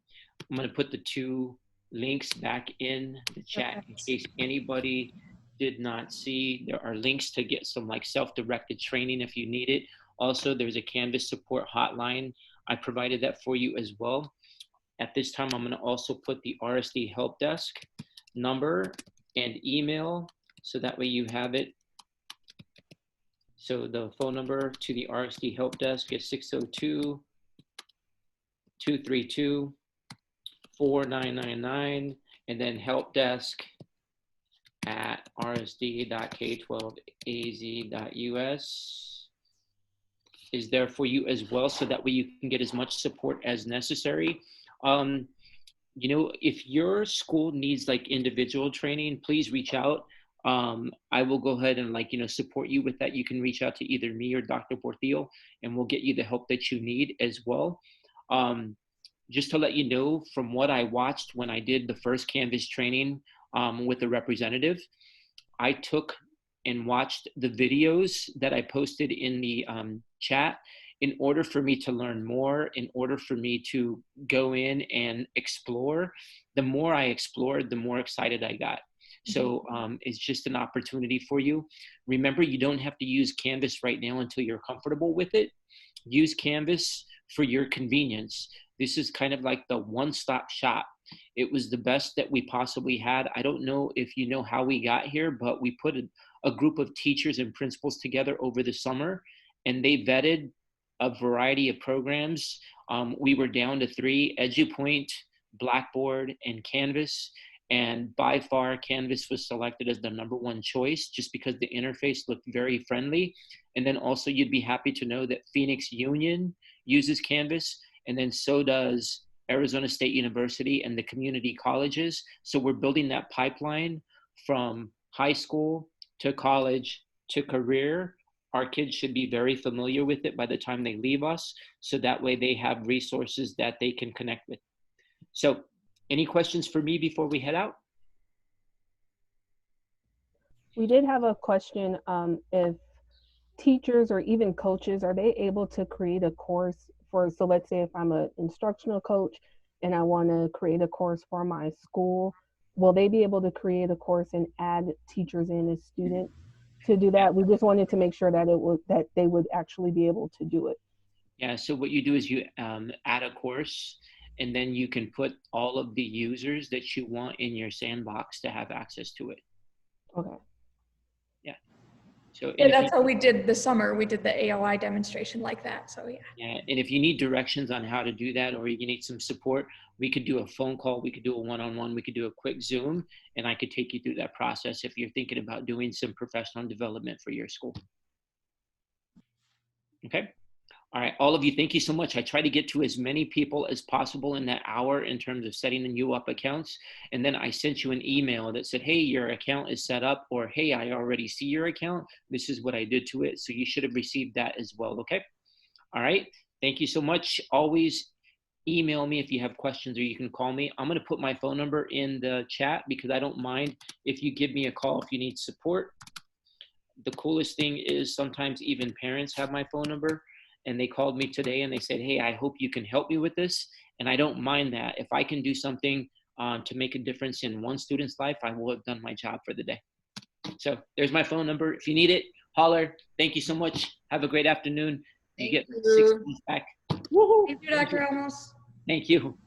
gonna put the 2 links back in the chat in case anybody did not see. There are links to get some like self-directed training if you need it. Also, there's a Canvas support hotline. I provided that for you as well. At this time, I'm gonna also put the RSD help desk number and email, so that way you have it. So the phone number to the RSD help desk is 602-232-4999, and then help desk at rsd.k12az.us is there for you as well, so that way you can get as much support as necessary. You know, if your school needs like individual training, please reach out. I will go ahead and like, you know, support you with that. You can reach out to either me or Dr. Portillo, and we'll get you the help that you need as well. Just to let you know, from what I watched when I did the first Canvas training with the representative, I took and watched the videos that I posted in the chat in order for me to learn more, in order for me to go in and explore. The more I explored, the more excited I got. So it's just an opportunity for you. Remember, you don't have to use Canvas right now until you're comfortable with it. Use Canvas for your convenience. This is kind of like the one-stop shop. It was the best that we possibly had. I don't know if you know how we got here, but we put a group of teachers and principals together over the summer, and they vetted a variety of programs. We were down to 3: EduPoint, Blackboard, and Canvas. And by far, Canvas was selected as the #1 choice just because the interface looked very friendly. And then also you'd be happy to know that Phoenix Union uses Canvas, and then so does Arizona State University and the community colleges. So we're building that pipeline from high school to college to career. Our kids should be very familiar with it by the time they leave us, so that way they have resources that they can connect with. So any questions for me before we head out? We did have a question, if teachers or even coaches, are they able to create a course for, so let's say if I'm an instructional coach and I want to create a course for my school, will they be able to create a course and add teachers in as students to do that? We just wanted to make sure that that they would actually be able to do it. Yeah, so what you do is you add a course, and then you can put all of the users that you want in your sandbox to have access to it. Okay. Yeah. So yeah, that's how we did this summer. We did the AOI demonstration like that. So yeah. Yeah, and if you need directions on how to do that, or you need some support, we could do a phone call, we could do a one-on-one, we could do a quick Zoom, and I could take you through that process if you're thinking about doing some professional development for your school. Okay. All right, all of you, thank you so much. I try to get to as many people as possible in that hour in terms of setting you up accounts. And then I sent you an email that said, hey, your account is set up, or hey, I already see your account. This is what I did to it. So you should have received that as well, okay? All right, thank you so much. Always email me if you have questions, or you can call me. I'm gonna put my phone number in the chat because I don't mind if you give me a call if you need support. The coolest thing is sometimes even parents have my phone number. And they called me today and they said, hey, I hope you can help me with this. And I don't mind that. If I can do something to make a difference in one student's life, I will have done my job for the day. So there's my phone number. If you need it, holler. Thank you so much. Have a great afternoon. You get 6 months back. Thank you, Dr. Ramos. Thank you.